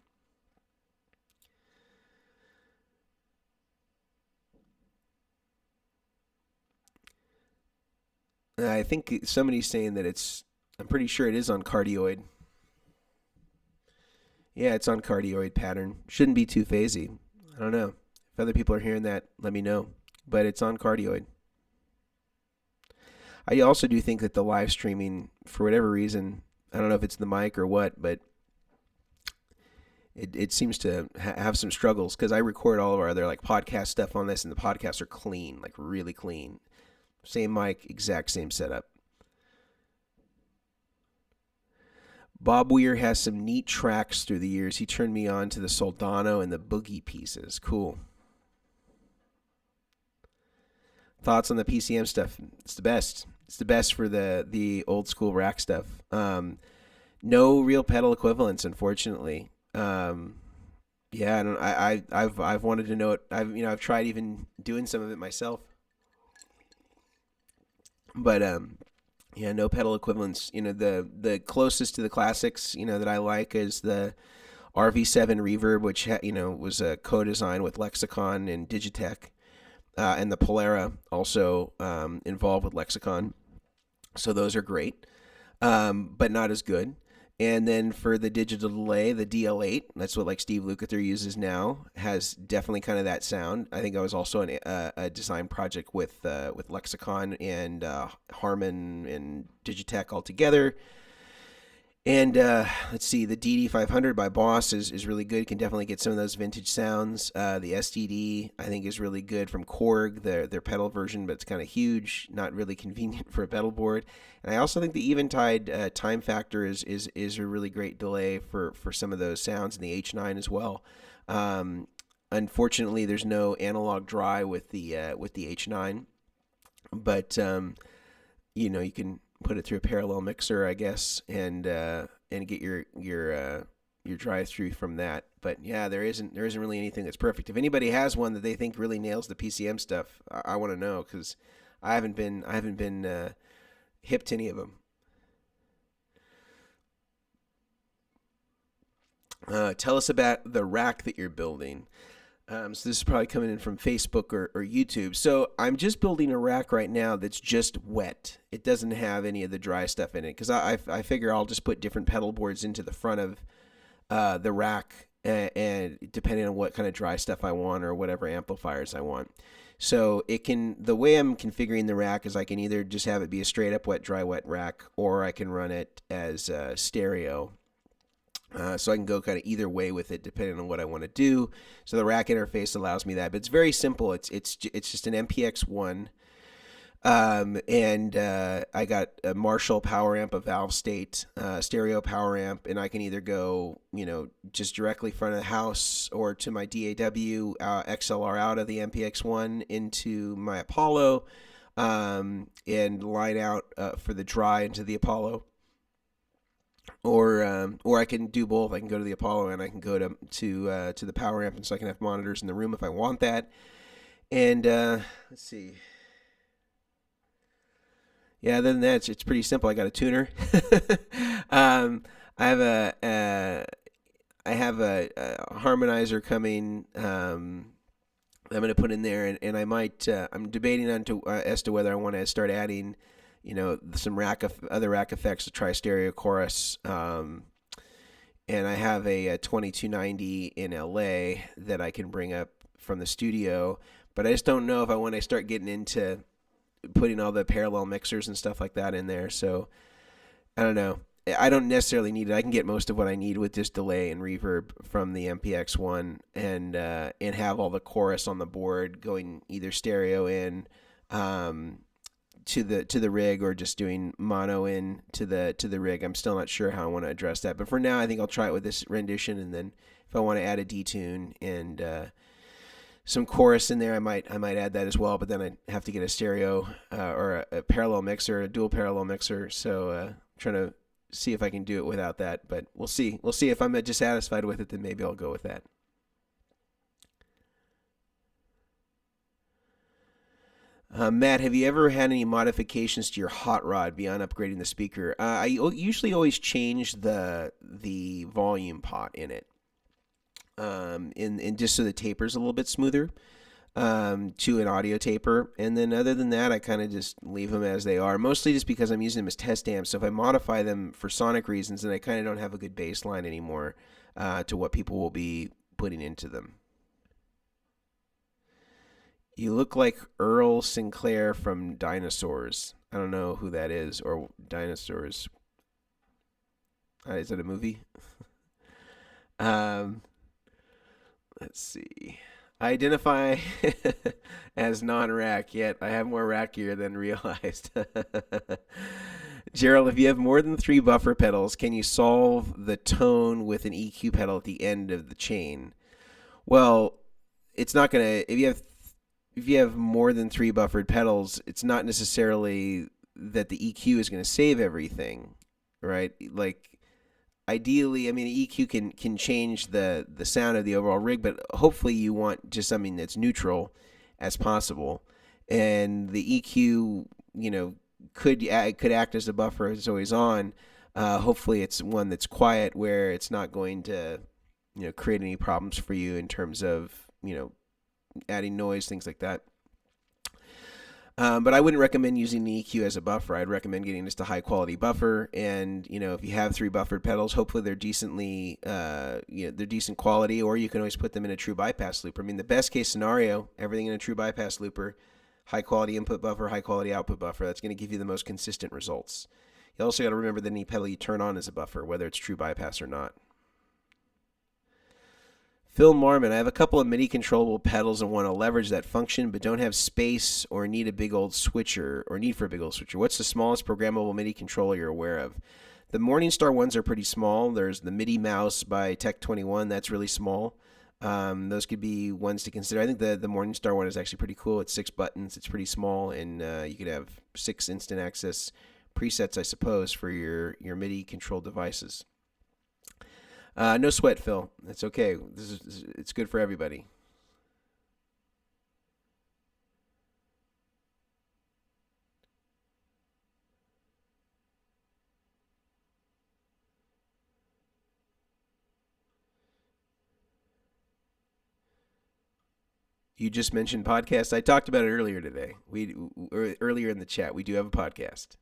I think somebody's saying that it's I'm pretty sure it is on cardioid. Yeah, it's on cardioid pattern. Shouldn't be too phasey. I don't know. If other people are hearing that, let me know. But it's on cardioid. I also do think that the live streaming, for whatever reason, I don't know if it's the mic or what, but it seems to have some struggles because I record all of our other like podcast stuff on this, and the podcasts are clean, like really clean. Same mic, exact same setup. Bob Weir has some neat tracks through the years. He turned me on to the Soldano and the Boogie pieces. Cool. Thoughts on the PCM stuff? It's the best. It's the best for the old school rack stuff. No real pedal equivalents, unfortunately. Yeah, I've wanted to know it. I've tried even doing some of it myself, but yeah, no pedal equivalents. The closest to the classics, that I like is the RV7 Reverb, which was a co-design with Lexicon and Digitech, and the Polera also involved with Lexicon. So those are great, but not as good. And then for the digital delay, the DL8, that's what like Steve Lukather uses now, has definitely kind of that sound. I think I was also in a design project with Lexicon and Harman and Digitech all together. And let's see, the DD500 by Boss is really good. Can definitely get some of those vintage sounds. The STD I think is really good from Korg, their pedal version, but it's kind of huge, not really convenient for a pedal board. And I also think the Eventide Time Factor is a really great delay for some of those sounds, and the H9 as well. Unfortunately, there's no analog dry with the H9, but you can put it through a parallel mixer, I guess, and get your drive through from that. But yeah, there isn't really anything that's perfect. If anybody has one that they think really nails the PCM stuff, I want to know, because I haven't been hip to any of them. Tell us about the rack that you're building. So this is probably coming in from Facebook or YouTube. So I'm just building a rack right now that's just wet. It doesn't have any of the dry stuff in it, because I figure I'll just put different pedal boards into the front of the rack, and depending on what kind of dry stuff I want or whatever amplifiers I want. So the way I'm configuring the rack is I can either just have it be a straight up wet, dry, wet rack, or I can run it as stereo. So I can go kind of either way with it depending on what I want to do. So the rack interface allows me that, but it's very simple. It's just an MPX1, and I got a Marshall power amp, a valve state stereo power amp, and I can either go just directly front of the house or to my DAW XLR out of the MPX1 into my Apollo, and line out for the dry into the Apollo. Or I can do both. I can go to the Apollo and I can go to the power amp, and so I can have monitors in the room if I want that. And let's see. Yeah, other than that, it's pretty simple. I got a tuner. I have a harmonizer coming. I'm going to put in there, and I might. I'm debating as to whether I want to start adding, some other rack effects to try stereo chorus. And I have a 2290 in LA that I can bring up from the studio, but I just don't know if I want to start getting into putting all the parallel mixers and stuff like that in there. So I don't know. I don't necessarily need it. I can get most of what I need with this delay and reverb from the MPX1, and have all the chorus on the board going either stereo in to the rig, or just doing mono in to the rig. I'm still not sure how I want to address that, but for now I think I'll try it with this rendition, and then if I want to add a detune and some chorus in there, I might add that as well, but then I'd have to get a stereo or a parallel mixer, a dual parallel mixer. So trying to see if I can do it without that, but we'll see. If I'm dissatisfied with it, then maybe I'll go with that. Matt, have you ever had any modifications to your hot rod beyond upgrading the speaker? I usually always change the volume pot in it, and just so the taper's a little bit smoother. to an audio taper. And then other than that, I kind of just leave them as they are, mostly just because I'm using them as test amps. So if I modify them for sonic reasons, then I kind of don't have a good bass line anymore to what people will be putting into them. You look like Earl Sinclair from Dinosaurs. I don't know who that is, or Dinosaurs. Is that a movie? um, let's see. I identify as non-rack, yet I have more rack gear than realized. Gerald, if you have more than 3 buffer pedals, can you solve the tone with an EQ pedal at the end of the chain? Well, it's not gonna. If you have more than 3 buffered pedals, it's not necessarily that the EQ is going to save everything, right? Like ideally, I mean, EQ can change the sound of the overall rig, but hopefully you want just something that's neutral as possible. And the EQ, could act as a buffer as it's always on. Hopefully, it's one that's quiet where it's not going to create any problems for you in terms of adding noise, things like that. But I wouldn't recommend using the EQ as a buffer. I'd recommend getting just a high quality buffer. And if you have 3 buffered pedals, hopefully they're decently, they're decent quality. Or you can always put them in a true bypass looper. I mean, the best case scenario, everything in a true bypass looper, high quality input buffer, high quality output buffer. That's going to give you the most consistent results. You also got to remember that any pedal you turn on is a buffer, whether it's true bypass or not. Phil Marmon, I have a couple of MIDI controllable pedals and want to leverage that function, but don't have space or need a big old switcher or need for a big old switcher. What's the smallest programmable MIDI controller you're aware of? The Morningstar ones are pretty small. There's the MIDI mouse by Tech 21. That's really small. Those could be ones to consider. I think the Morningstar one is actually pretty cool. It's 6 buttons. It's pretty small, and you could have 6 instant access presets, I suppose, for your MIDI controlled devices. No sweat, Phil. That's okay. It's good for everybody. You just mentioned podcasts. I talked about it earlier today. Earlier in the chat. We do have a podcast.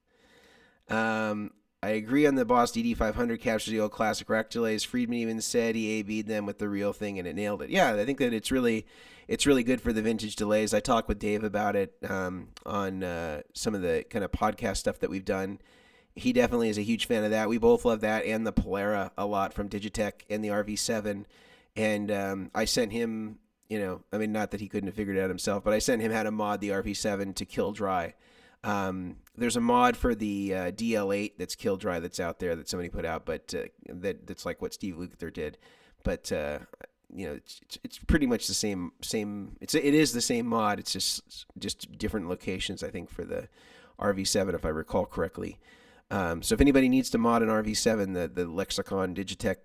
I agree on the Boss DD500 captures the old classic rack delays. Friedman even said he A/B'd them with the real thing and it nailed it. Yeah, I think that it's really good for the vintage delays. I talked with Dave about it on some of the kind of podcast stuff that we've done. He definitely is a huge fan of that. We both love that and the Polara a lot from Digitech and the RV7. And I sent him, not that he couldn't have figured it out himself, but I sent him how to mod the RV7 to kill dry. There's a mod for the DL8 that's kill dry that's out there that somebody put out, but that's like what Steve Lukather did. But it's pretty much the same. It is the same mod. It's just different locations, I think, for the RV7, if I recall correctly. So if anybody needs to mod an RV7, the Lexicon Digitech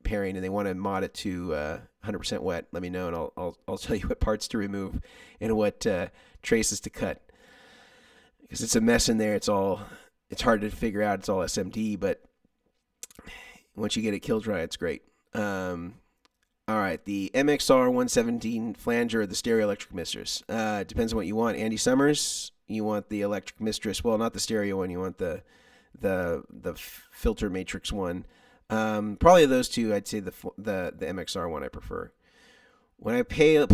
pairing, and they want to mod it to 100% wet, let me know, and I'll tell you what parts to remove and what traces to cut, because it's a mess in there. It's hard to figure out. It's all SMD, but once you get it kill dry, it's great. All right, the MXR 117 flanger or the stereo electric mistress. Depends on what you want. Andy Summers, you want the electric mistress. Well, not the stereo one. You want the filter matrix one. Probably those two. I'd say the MXR one I prefer. When I pay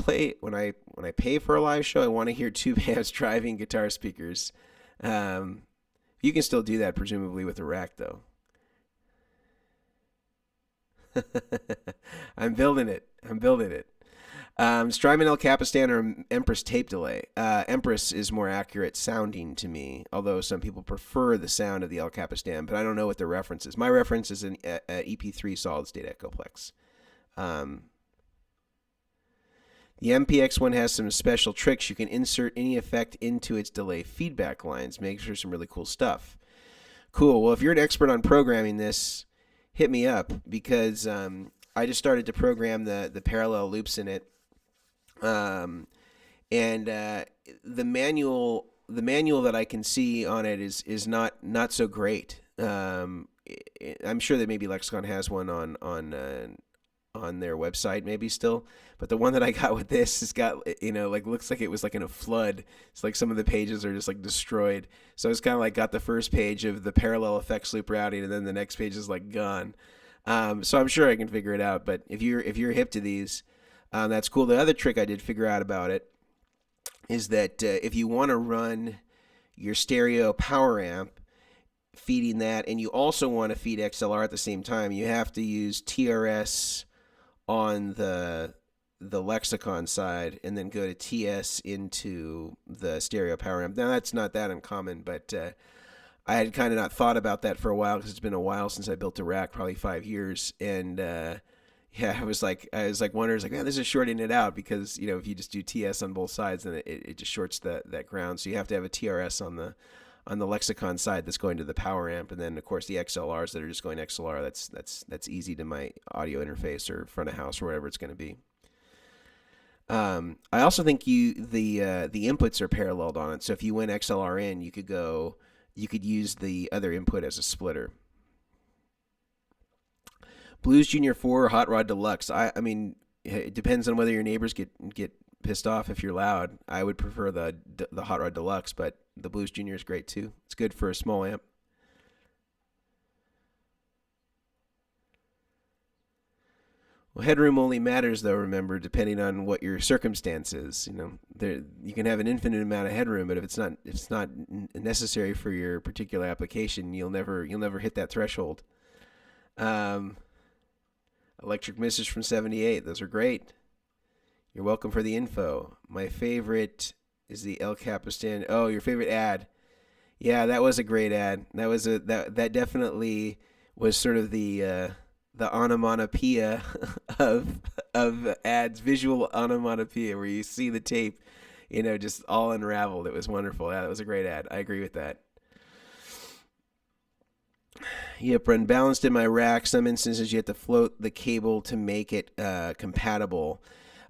for a live show, I want to hear 2 bands driving guitar speakers. You can still do that, presumably with a rack, though. I'm building it. Strymon El Capistan or Empress tape delay. Empress is more accurate sounding to me, although some people prefer the sound of the El Capistan, but I don't know what the reference is. My reference is an EP3 solid state Echoplex. The MPX one has some special tricks. You can insert any effect into its delay feedback lines. Makes for some really cool stuff. Cool. Well, if you're an expert on programming this, hit me up, because I just started to program the parallel loops in it. And the manual that I can see on it is not so great. I'm sure that maybe Lexicon has one on on their website maybe still. But the one that I got with this has got, like looks like it was like in a flood. It's like some of the pages are just like destroyed. So it's kind of like got the first page of the parallel effects loop routing, and then the next page is like gone. So I'm sure I can figure it out. But if you're hip to these, that's cool. The other trick I did figure out about it is that if you want to run your stereo power amp, feeding that, and you also want to feed XLR at the same time, you have to use TRS on the lexicon side and then go to TS into the stereo power amp. Now that's not that uncommon, but I had kind of not thought about that for a while because it's been a while since I built a rack, probably 5 years, and I was like wondering, man, this is shorting it out because if you just do TS on both sides, then it just shorts that ground. So you have to have a TRS on the lexicon side that's going to the power amp, and then of course the XLRs that are just going XLR. That's easy to my audio interface or front of house or whatever it's going to be. I also think the inputs are paralleled on it. So if you went XLR in, you could use the other input as a splitter. Blues Junior 4 or Hot Rod Deluxe. I mean, it depends on whether your neighbors get pissed off if you're loud. I would prefer the Hot Rod Deluxe, but the Blues Junior is great too. It's good for a small amp. Well, headroom only matters, though, remember, depending on what your circumstance is. You can have an infinite amount of headroom, but if it's not necessary for your particular application, you'll never hit that threshold. Electric Misses from 78. Those are great. You're welcome for the info. My favorite is the El Capistan. Oh, your favorite ad. Yeah, that was a great ad. That definitely was sort of the onomatopoeia of ads, visual onomatopoeia, where you see the tape, just all unraveled. It was wonderful. Yeah, that was a great ad. I agree with that. Yep, run balanced in my rack. Some instances you have to float the cable to make it compatible.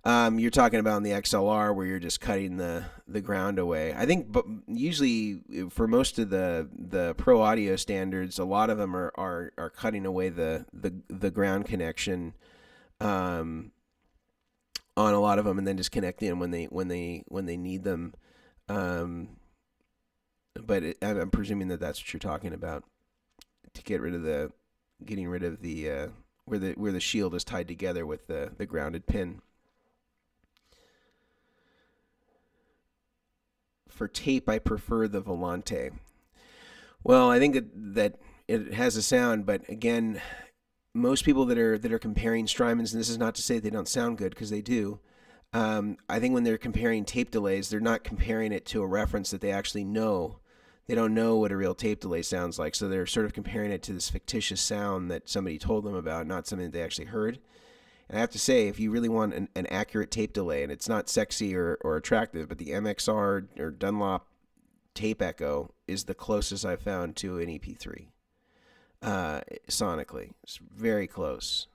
You're talking about in the XLR where you're just cutting the ground away. I think, but usually for most of the pro audio standards, a lot of them are cutting away the ground connection on a lot of them, and then just connecting them when they need them. But I'm presuming that that's what you're talking about, to getting rid of the where the shield is tied together with the grounded pin. For tape, I prefer the Volante. Well, I think that it has a sound, but again, most people that are comparing Strymons, and this is not to say they don't sound good, because they do. I think when they're comparing tape delays, they're not comparing it to a reference that they actually know. They don't know what a real tape delay sounds like, so they're sort of comparing it to this fictitious sound that somebody told them about, not something that they actually heard. And I have to say, if you really want an accurate tape delay, and it's not sexy or attractive, but the MXR or Dunlop tape echo is the closest I've found to an EP3 sonically. It's very close.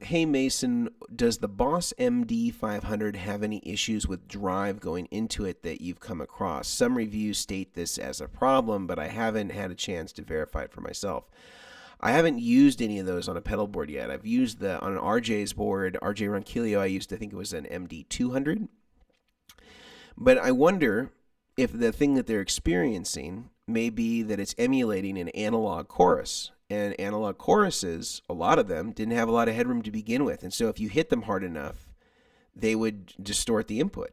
Hey Mason, does the Boss MD500 have any issues with drive going into it that you've come across? Some reviews state this as a problem, but I haven't had a chance to verify it for myself. I haven't used any of those on a pedal board yet. I've used on an RJ's board, RJ Ronquillo, I think it was an MD200. But I wonder if the thing that they're experiencing may be that it's emulating an analog chorus. And analog choruses, a lot of them, didn't have a lot of headroom to begin with. And so if you hit them hard enough, they would distort the input.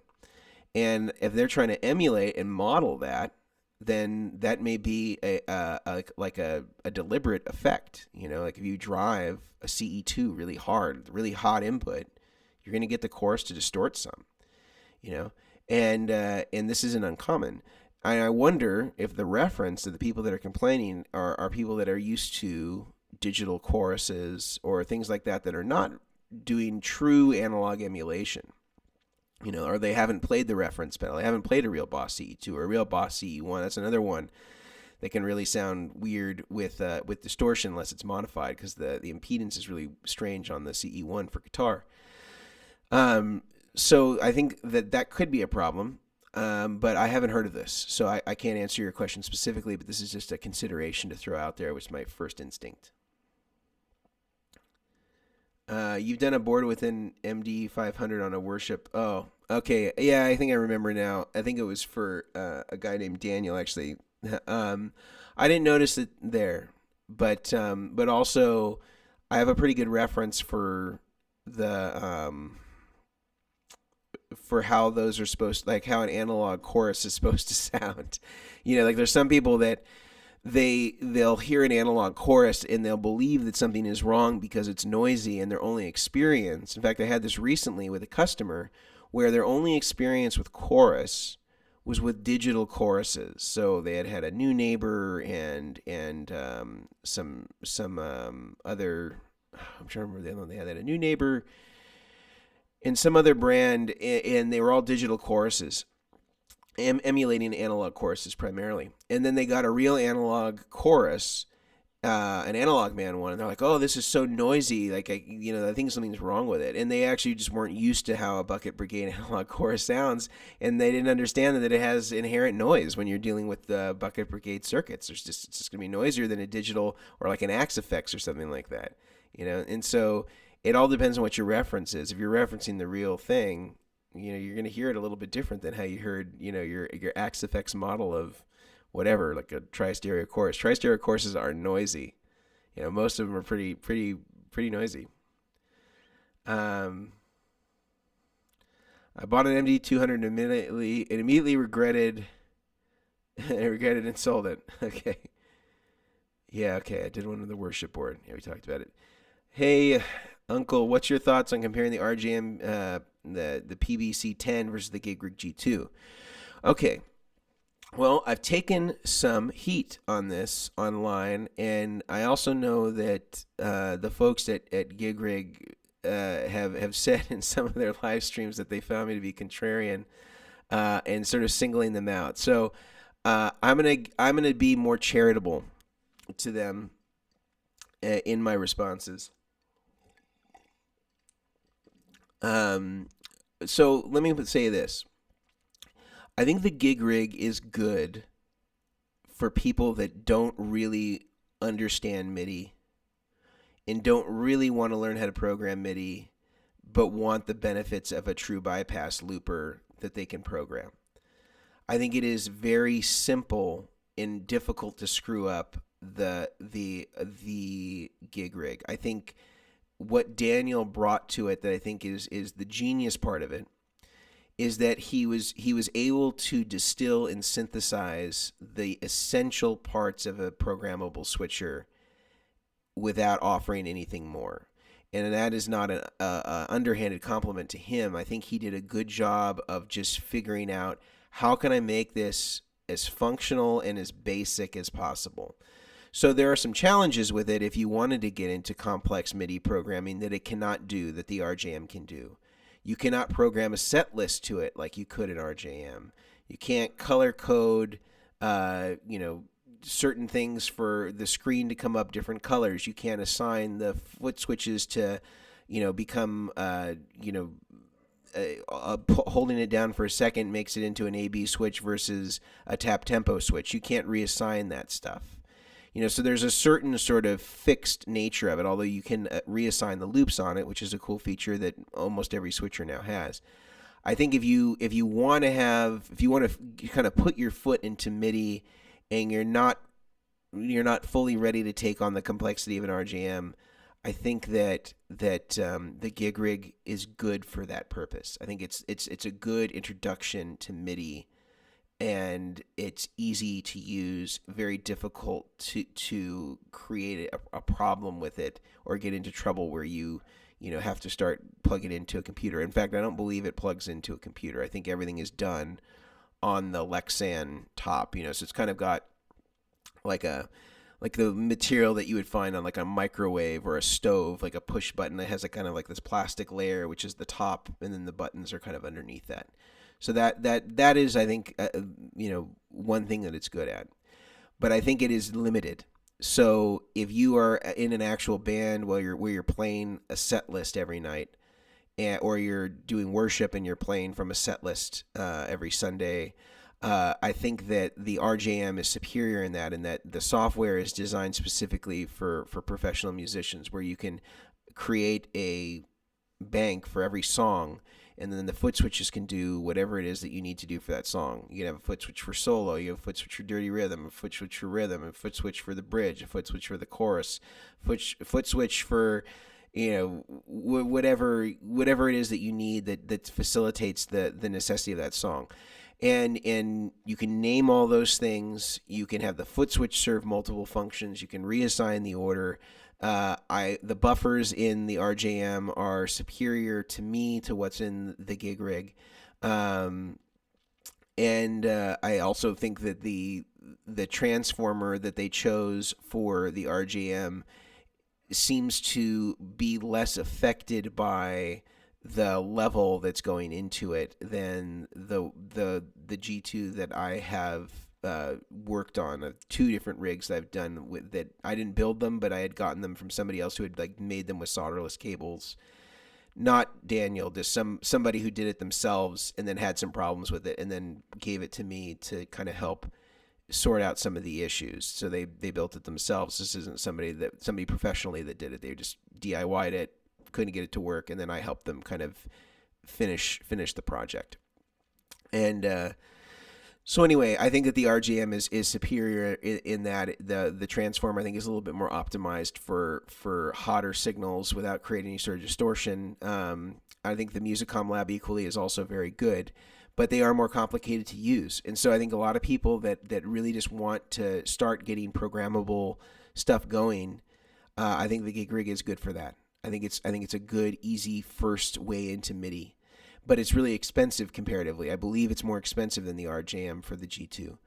And if they're trying to emulate and model that, then that may be a deliberate effect. Like if you drive a CE2 really hard, really hot input, you're going to get the chorus to distort some. And this isn't uncommon. I wonder if the reference to the people that are complaining are people that are used to digital choruses or things like that are not doing true analog emulation. Or they haven't played the reference pedal. They haven't played a real Boss CE2 or a real Boss CE1. That's another one that can really sound weird with distortion unless it's modified, because the impedance is really strange on the CE1 for guitar. So I think that could be a problem. But I haven't heard of this, so I can't answer your question specifically, but this is just a consideration to throw out there. It was my first instinct. You've done a board within MD 500 on a worship. Oh, okay. Yeah, I think I remember now. I think it was for a guy named Daniel, actually. um, I didn't notice it there, but also I have a pretty good reference the for how those are supposed, like how an analog chorus is supposed to sound. Like there's some people that they'll hear an analog chorus and they'll believe that something is wrong because it's noisy and their only experience. In fact, I had this recently with a customer where their only experience with chorus was with digital choruses. So they had a new neighbor and some other. I'm trying to remember the other one. They had a new neighbor and some other brand, and they were all digital choruses, emulating analog choruses primarily. And then they got a real analog chorus, an analog man one, and they're like, "Oh, this is so noisy! Like, I think something's wrong with it." And they actually just weren't used to how a bucket brigade analog chorus sounds, and they didn't understand that it has inherent noise when you're dealing with the bucket brigade circuits. It's just gonna be noisier than a digital or like an Axe Effects or something like that, And so it all depends on what your reference is. If you're referencing the real thing, you're going to hear it a little bit different than how you heard, your Axe Effects model of whatever, like a tri-stereo chorus. Tri-stereo choruses are noisy. Most of them are pretty noisy. I bought an MD 200 and immediately regretted and sold it. Okay. Yeah, okay. I did one on the worship board. Yeah, we talked about it. Hey, Uncle, what's your thoughts on comparing the RGM, the PBC 10 versus the GigRig G2? Okay, well, I've taken some heat on this online, and I also know that the folks at GigRig have said in some of their live streams that they found me to be contrarian and sort of singling them out. So I'm gonna be more charitable to them in my responses. So let me say this. I think the GigRig is good for people that don't really understand MIDI and don't really want to learn how to program MIDI, but want the benefits of a true bypass looper that they can program. I think it is very simple and difficult to screw up the GigRig. I think what Daniel brought to it that I think is the genius part of it is that he was able to distill and synthesize the essential parts of a programmable switcher without offering anything more. And that is not an underhanded compliment to him. I think he did a good job of just figuring out how can I make this as functional and as basic as possible. So there are some challenges with it if you wanted to get into complex MIDI programming that it cannot do that the RJM can do. You cannot program a set list to it like you could in RJM. You can't color code, certain things for the screen to come up different colors. You can't assign the foot switches to, become, holding it down for a second makes it into an AB switch versus a tap tempo switch. You can't reassign that stuff. So there's a certain sort of fixed nature of it, although you can reassign the loops on it, which is a cool feature that almost every switcher now has. I think if you want to kind of put your foot into MIDI and you're not fully ready to take on the complexity of an RJM, I think that the GigRig is good for that purpose. I think it's a good introduction to MIDI. And it's easy to use, very difficult to create a problem with it or get into trouble where you have to start plugging it into a computer. In fact, I don't believe it plugs into a computer. I think everything is done on the Lexan top. So it's kind of got like the material that you would find on like a microwave or a stove, like a push button that has a kind of like this plastic layer, which is the top, and then the buttons are kind of underneath that. So that is, I think, one thing that it's good at. But I think it is limited. So if you are in an actual band where you're playing a set list every night, or you're doing worship and you're playing from a set list every Sunday, I think that the RJM is superior in that the software is designed specifically for professional musicians, where you can create a bank for every song, and then the foot switches can do whatever it is that you need to do for that song. You can have a foot switch for solo, you have a foot switch for dirty rhythm, a foot switch for rhythm, a foot switch for the bridge, a foot switch for the chorus, foot switch for whatever it is that you need that facilitates the necessity of that song. And you can name all those things. You can have the foot switch serve multiple functions. You can reassign the order. The buffers in the RJM are superior to me to what's in the GigRig, and I also think that the transformer that they chose for the RJM seems to be less affected by the level that's going into it than the G2 that I have worked on. Two different rigs that I've done with that. I didn't build them, but I had gotten them from somebody else who had like made them with solderless cables. Not Daniel, just somebody who did it themselves and then had some problems with it and then gave it to me to kind of help sort out some of the issues. So they built it themselves. This isn't somebody professionally that did it. They just DIY'd it, couldn't get it to work, and then I helped them kind of finish the project. And so anyway, I think that the RGM is superior in that the transformer, I think, is a little bit more optimized for hotter signals without creating any sort of distortion. I think the Musicom Lab equally is also very good, but they are more complicated to use. And so I think a lot of people that really just want to start getting programmable stuff going, I think the GigRig is good for that. I think it's a good, easy first way into MIDI, but it's really expensive comparatively. I believe it's more expensive than the RJM for the G2.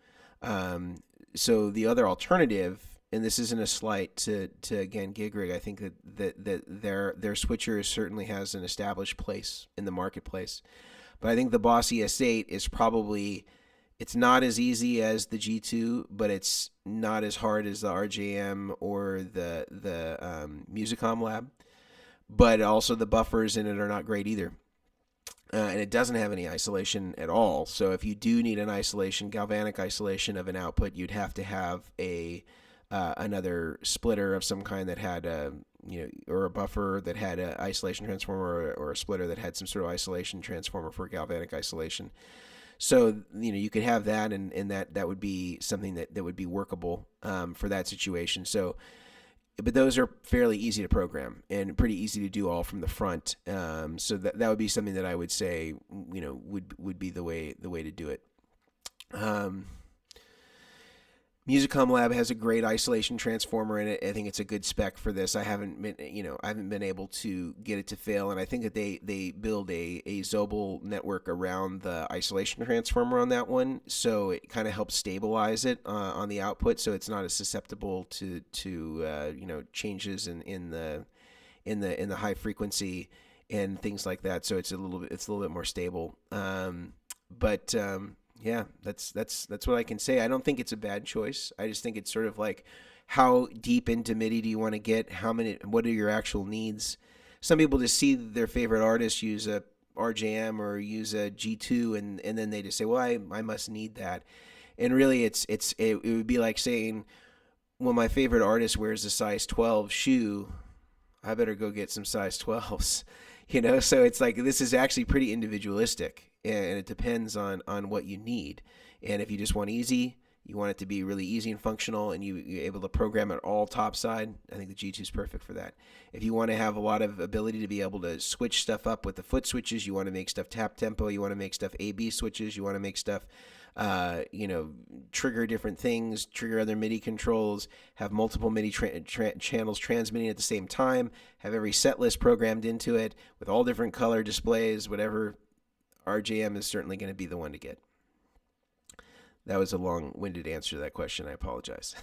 So the other alternative, and this isn't a slight to again GigRig, I think that their switcher certainly has an established place in the marketplace, but I think the Boss ES8 is probably, it's not as easy as the G2, but it's not as hard as the RJM or the Musicom Lab. But also the buffers in it are not great either. And it doesn't have any isolation at all. So if you do need an isolation, galvanic isolation of an output, you'd have to have another splitter of some kind that had or a buffer that had an isolation transformer, or a splitter that had some sort of isolation transformer for galvanic isolation. So you could have that, and that would be something that would be workable for that situation. So, but those are fairly easy to program and pretty easy to do all from the front. So that would be something that I would say would be the way to do it. Musicom Lab has a great isolation transformer in it. I think it's a good spec for this. I haven't been able to get it to fail, and I think that they build a Zobel network around the isolation transformer on that one, so it kind of helps stabilize it on the output, so it's not as susceptible to changes in the high frequency and things like that. So it's a little bit more stable. Yeah, that's what I can say. I don't think it's a bad choice. I just think it's sort of like, how deep into MIDI do you want to get? What are your actual needs? Some people just see their favorite artist use a RJM or use a G2, and then they just say, well, I must need that. And really, it would be like saying, well, my favorite artist wears a size 12 shoe, I better go get some size 12s. So it's like, this is actually pretty individualistic, and it depends on what you need. And if you just want easy, you want it to be really easy and functional, and you're able to program it all topside, I think the G2 is perfect for that. If you want to have a lot of ability to be able to switch stuff up with the foot switches, you want to make stuff tap tempo, you want to make stuff A-B switches, you want to make stuff trigger different things, trigger other MIDI controls, have multiple MIDI channels transmitting at the same time, have every set list programmed into it with all different color displays, whatever, RJM is certainly going to be the one to get. That was a long-winded answer to that question. I apologize.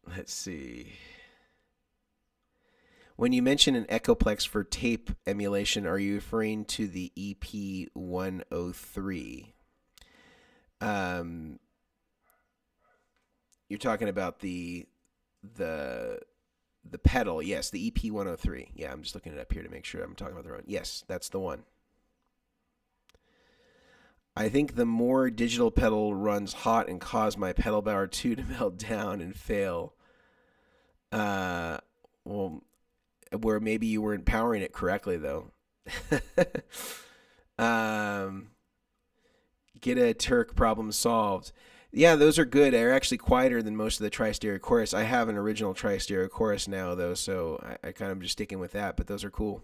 Let's see. When you mention an Echoplex for tape emulation, are you referring to the EP103? You're talking about the The pedal, yes, the EP103. Yeah, I'm just looking it up here to make sure I'm talking about the right one. Yes, that's the one. I think the more digital pedal runs hot and cause my pedal bar 2 to melt down and fail. Uh, well, where maybe you weren't powering it correctly though. um, get a Turk problem solved. Yeah, those are good. They're actually quieter than most of the tri-stereo chorus. I have an original tri-stereo chorus now though, so I kind of just sticking with that. But those are cool.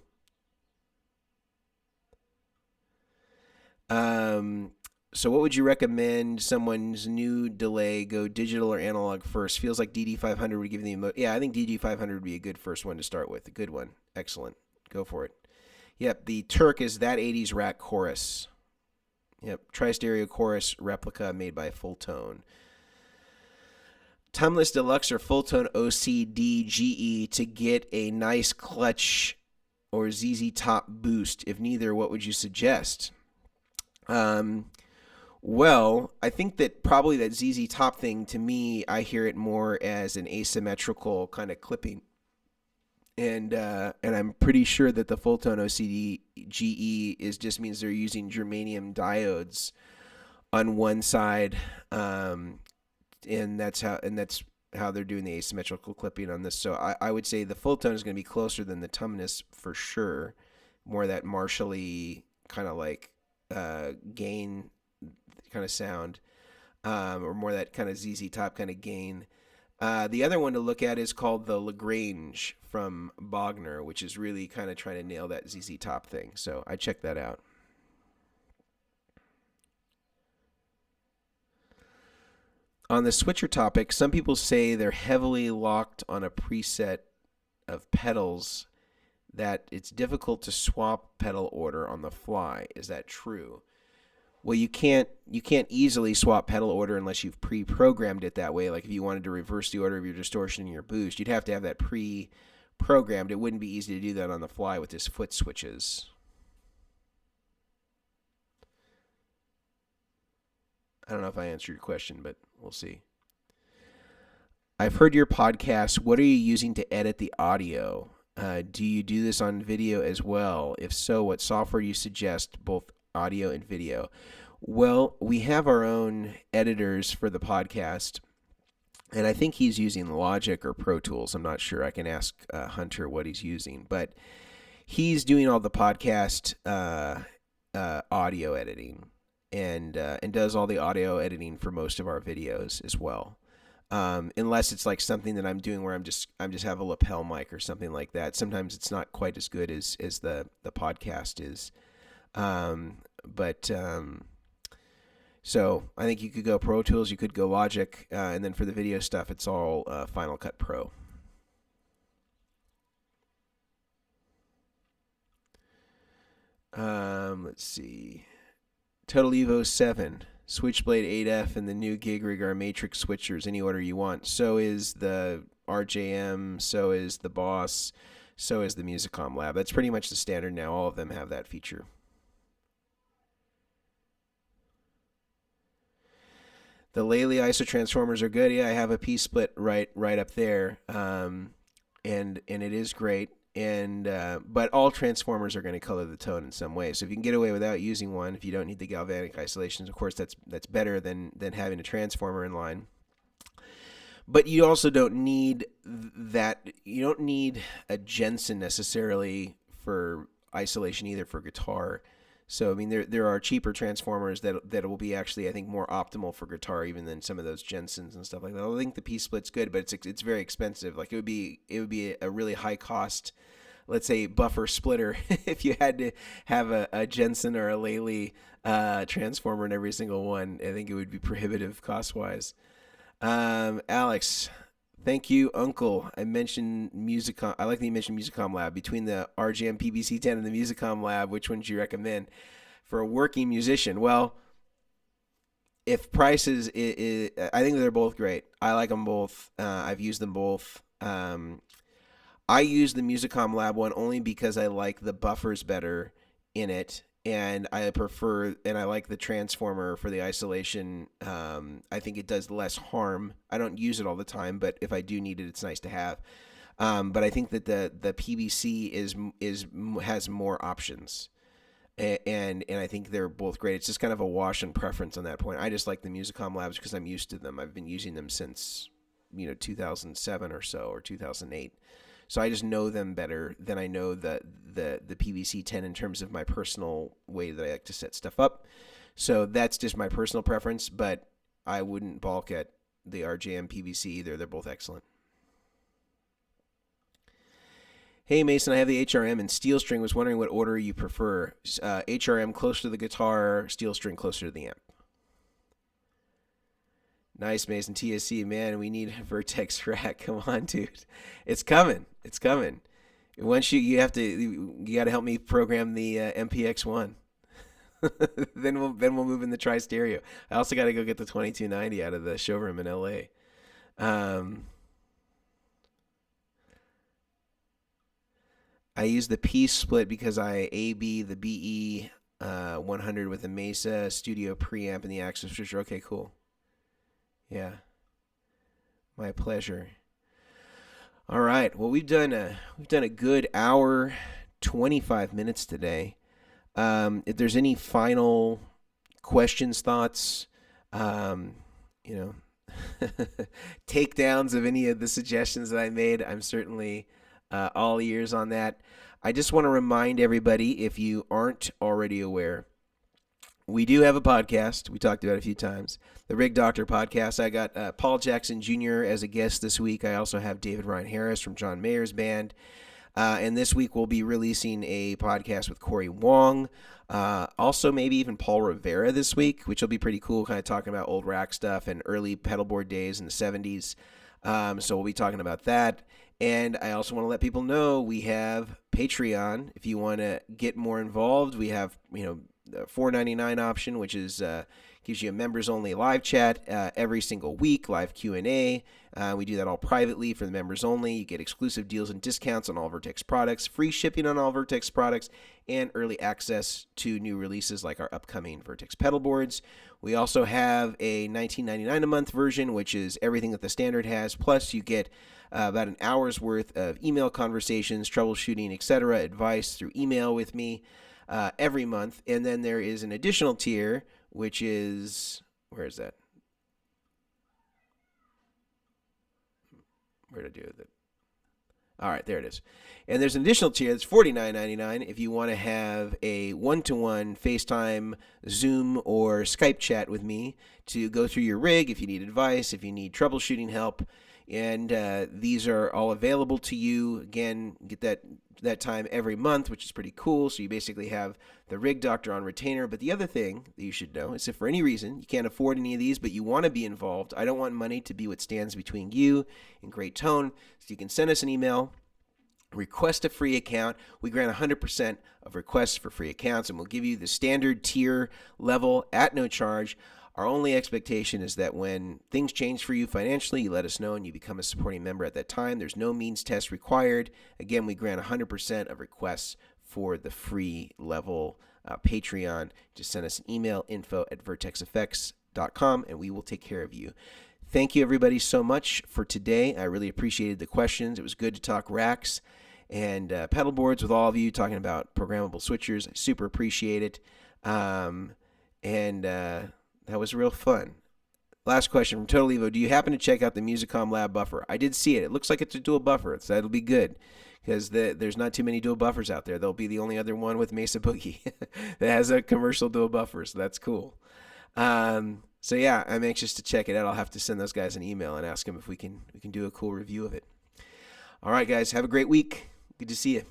Um, so what would you recommend someone's new delay go digital or analog first? Feels like DD500 would give them yeah, I think DD500 would be a good first one to start with. A good one. Excellent. Go for it. Yep, the Turk is that 80s rack chorus. Yep, tri-stereo chorus replica made by Full Tone. Timeless Deluxe or Full Tone OCD GE to get a nice clutch or ZZ Top boost? If neither, what would you suggest? Well, I think that probably that ZZ Top thing, to me, I hear it more as an asymmetrical kind of clipping. And I'm pretty sure that the Full Tone OCD GE is just means they're using germanium diodes on one side, and that's how they're doing the asymmetrical clipping on this. So I would say the Full Tone is going to be closer than the Tumnus for sure, more that Marshall-y kind of like gain kind of sound, or more that kind of ZZ Top kind of gain. The other one to look at is called the Lagrange from Bogner, which is really kind of trying to nail that ZZ Top thing. So I checked that out. On the switcher topic, some people say they're heavily locked on a preset of pedals that it's difficult to swap pedal order on the fly. Is that true? Well, you can't easily swap pedal order unless you've pre-programmed it that way. Like if you wanted to reverse the order of your distortion and your boost, you'd have to have that pre-programmed. It wouldn't be easy to do that on the fly with just foot switches. I don't know if I answered your question, but we'll see. I've heard your podcast. What are you using to edit the audio? Do you do this on video as well? If so, what software do you suggest, both audio and video? Well, we have our own editors for the podcast, and I think he's using Logic or Pro Tools. I'm not sure. I can ask Hunter what he's using, but he's doing all the podcast audio editing and does all the audio editing for most of our videos as well. Unless it's like something that I'm doing where I'm just have a lapel mic or something like that. Sometimes it's not quite as good as the podcast is. So I think you could go Pro Tools, you could go Logic, and then for the video stuff, it's all Final Cut Pro. Let's see. Total Evo 7, Switchblade 8F, and the new GigRig are matrix switchers, any order you want. So is the RJM, so is the Boss, so is the Musicom Lab. That's pretty much the standard now. All of them have that feature. The Lely ISO transformers are good. Yeah, I have a P-split right up there, and it is great. And but all transformers are going to color the tone in some way. So if you can get away without using one, if you don't need the galvanic isolations, of course that's better than having a transformer in line. But you also don't need that. You don't need a Jensen necessarily for isolation either for guitar. So I mean, there are cheaper transformers that will be actually, I think, more optimal for guitar even than some of those Jensens and stuff like that. I think the P-split's good, but it's very expensive. Like it would be a really high cost, let's say, buffer splitter if you had to have a Jensen or a Lely transformer in every single one. I think it would be prohibitive cost wise. Alex, thank you, Uncle. I mentioned Musicom. I like that you mentioned Musicom Lab. Between the RGM PBC10 and the Musicom Lab, which one do you recommend for a working musician? Well, if price is I think they're both great. I like them both. I've used them both. I use the Musicom Lab one only because I like the buffers better in it. And I like the transformer for the isolation. I think it does less harm. I don't use it all the time, but if I do need it, it's nice to have. But I think that the PVC has more options. And I think they're both great. It's just kind of a wash and preference on that point. I just like the Musicom Labs because I'm used to them. I've been using them since 2007 or so, or 2008. So I just know them better than I know the PVC 10 in terms of my personal way that I like to set stuff up. So that's just my personal preference, but I wouldn't balk at the RJM PVC either. They're both excellent. Hey Mason, I have the HRM and steel string. Was wondering what order you prefer. HRM closer to the guitar, steel string closer to the amp. Nice, Mason. TSC, man, we need a Vertex rack. Come on, dude. It's coming. It's coming. Once you got to help me program the MPX1. then we'll move in the tri-stereo. I also got to go get the 2290 out of the showroom in LA. I use the piece split because I AB the BE 100 with the Mesa Studio preamp and the Access switcher. Okay, cool. Yeah, my pleasure. All right. Well, we've done a good hour, 25 minutes today. If there's any final questions, thoughts, takedowns of any of the suggestions that I made, I'm certainly all ears on that. I just want to remind everybody, if you aren't already aware, we do have a podcast. We talked about it a few times. The Rig Doctor podcast. I got Paul Jackson Jr. as a guest this week. I also have David Ryan Harris from John Mayer's band. And this week we'll be releasing a podcast with Corey Wong. Also maybe even Paul Rivera this week, which will be pretty cool, kind of talking about old rack stuff and early pedalboard days in the 70s. So we'll be talking about that. And I also want to let people know we have Patreon. If you want to get more involved, we have, the $4.99 option, which is gives you a members-only live chat every single week, live Q&A. We do that all privately for the members only. You get exclusive deals and discounts on all Vertex products, free shipping on all Vertex products, and early access to new releases like our upcoming Vertex Pedalboards. We also have a $19.99 a month version, which is everything that the standard has, plus you get about an hour's worth of email conversations, troubleshooting, etc., advice through email with me every month. And then there is an additional tier, which is, where is that? Where did I do it? All right, there it is. And there's an additional tier that's $49.99 if you want to have a one-to-one FaceTime, Zoom, or Skype chat with me to go through your rig if you need advice, if you need troubleshooting help. And these are all available to you. Again, get that time every month, which is pretty cool. So you basically have the Rig Doctor on retainer. But the other thing that you should know is if for any reason you can't afford any of these, but you want to be involved, I don't want money to be what stands between you and great tone. So you can send us an email, request a free account. We grant 100% of requests for free accounts, and we'll give you the standard tier level at no charge. Our only expectation is that when things change for you financially, you let us know and you become a supporting member at that time. There's no means test required. Again, we grant 100% of requests for the free level Patreon. Just send us an email, info@vertexeffects.com, and we will take care of you. Thank you, everybody, so much for today. I really appreciated the questions. It was good to talk racks and pedalboards with all of you, talking about programmable switchers. I super appreciate it. That was real fun. Last question from Total Evo. Do you happen to check out the Musicom Lab buffer? I did see it. It looks like it's a dual buffer, so that'll be good because there's not too many dual buffers out there. There'll be the only other one with Mesa Boogie that has a commercial dual buffer, so that's cool. So yeah, I'm anxious to check it out. I'll have to send those guys an email and ask them if we can do a cool review of it. All right, guys, have a great week. Good to see you.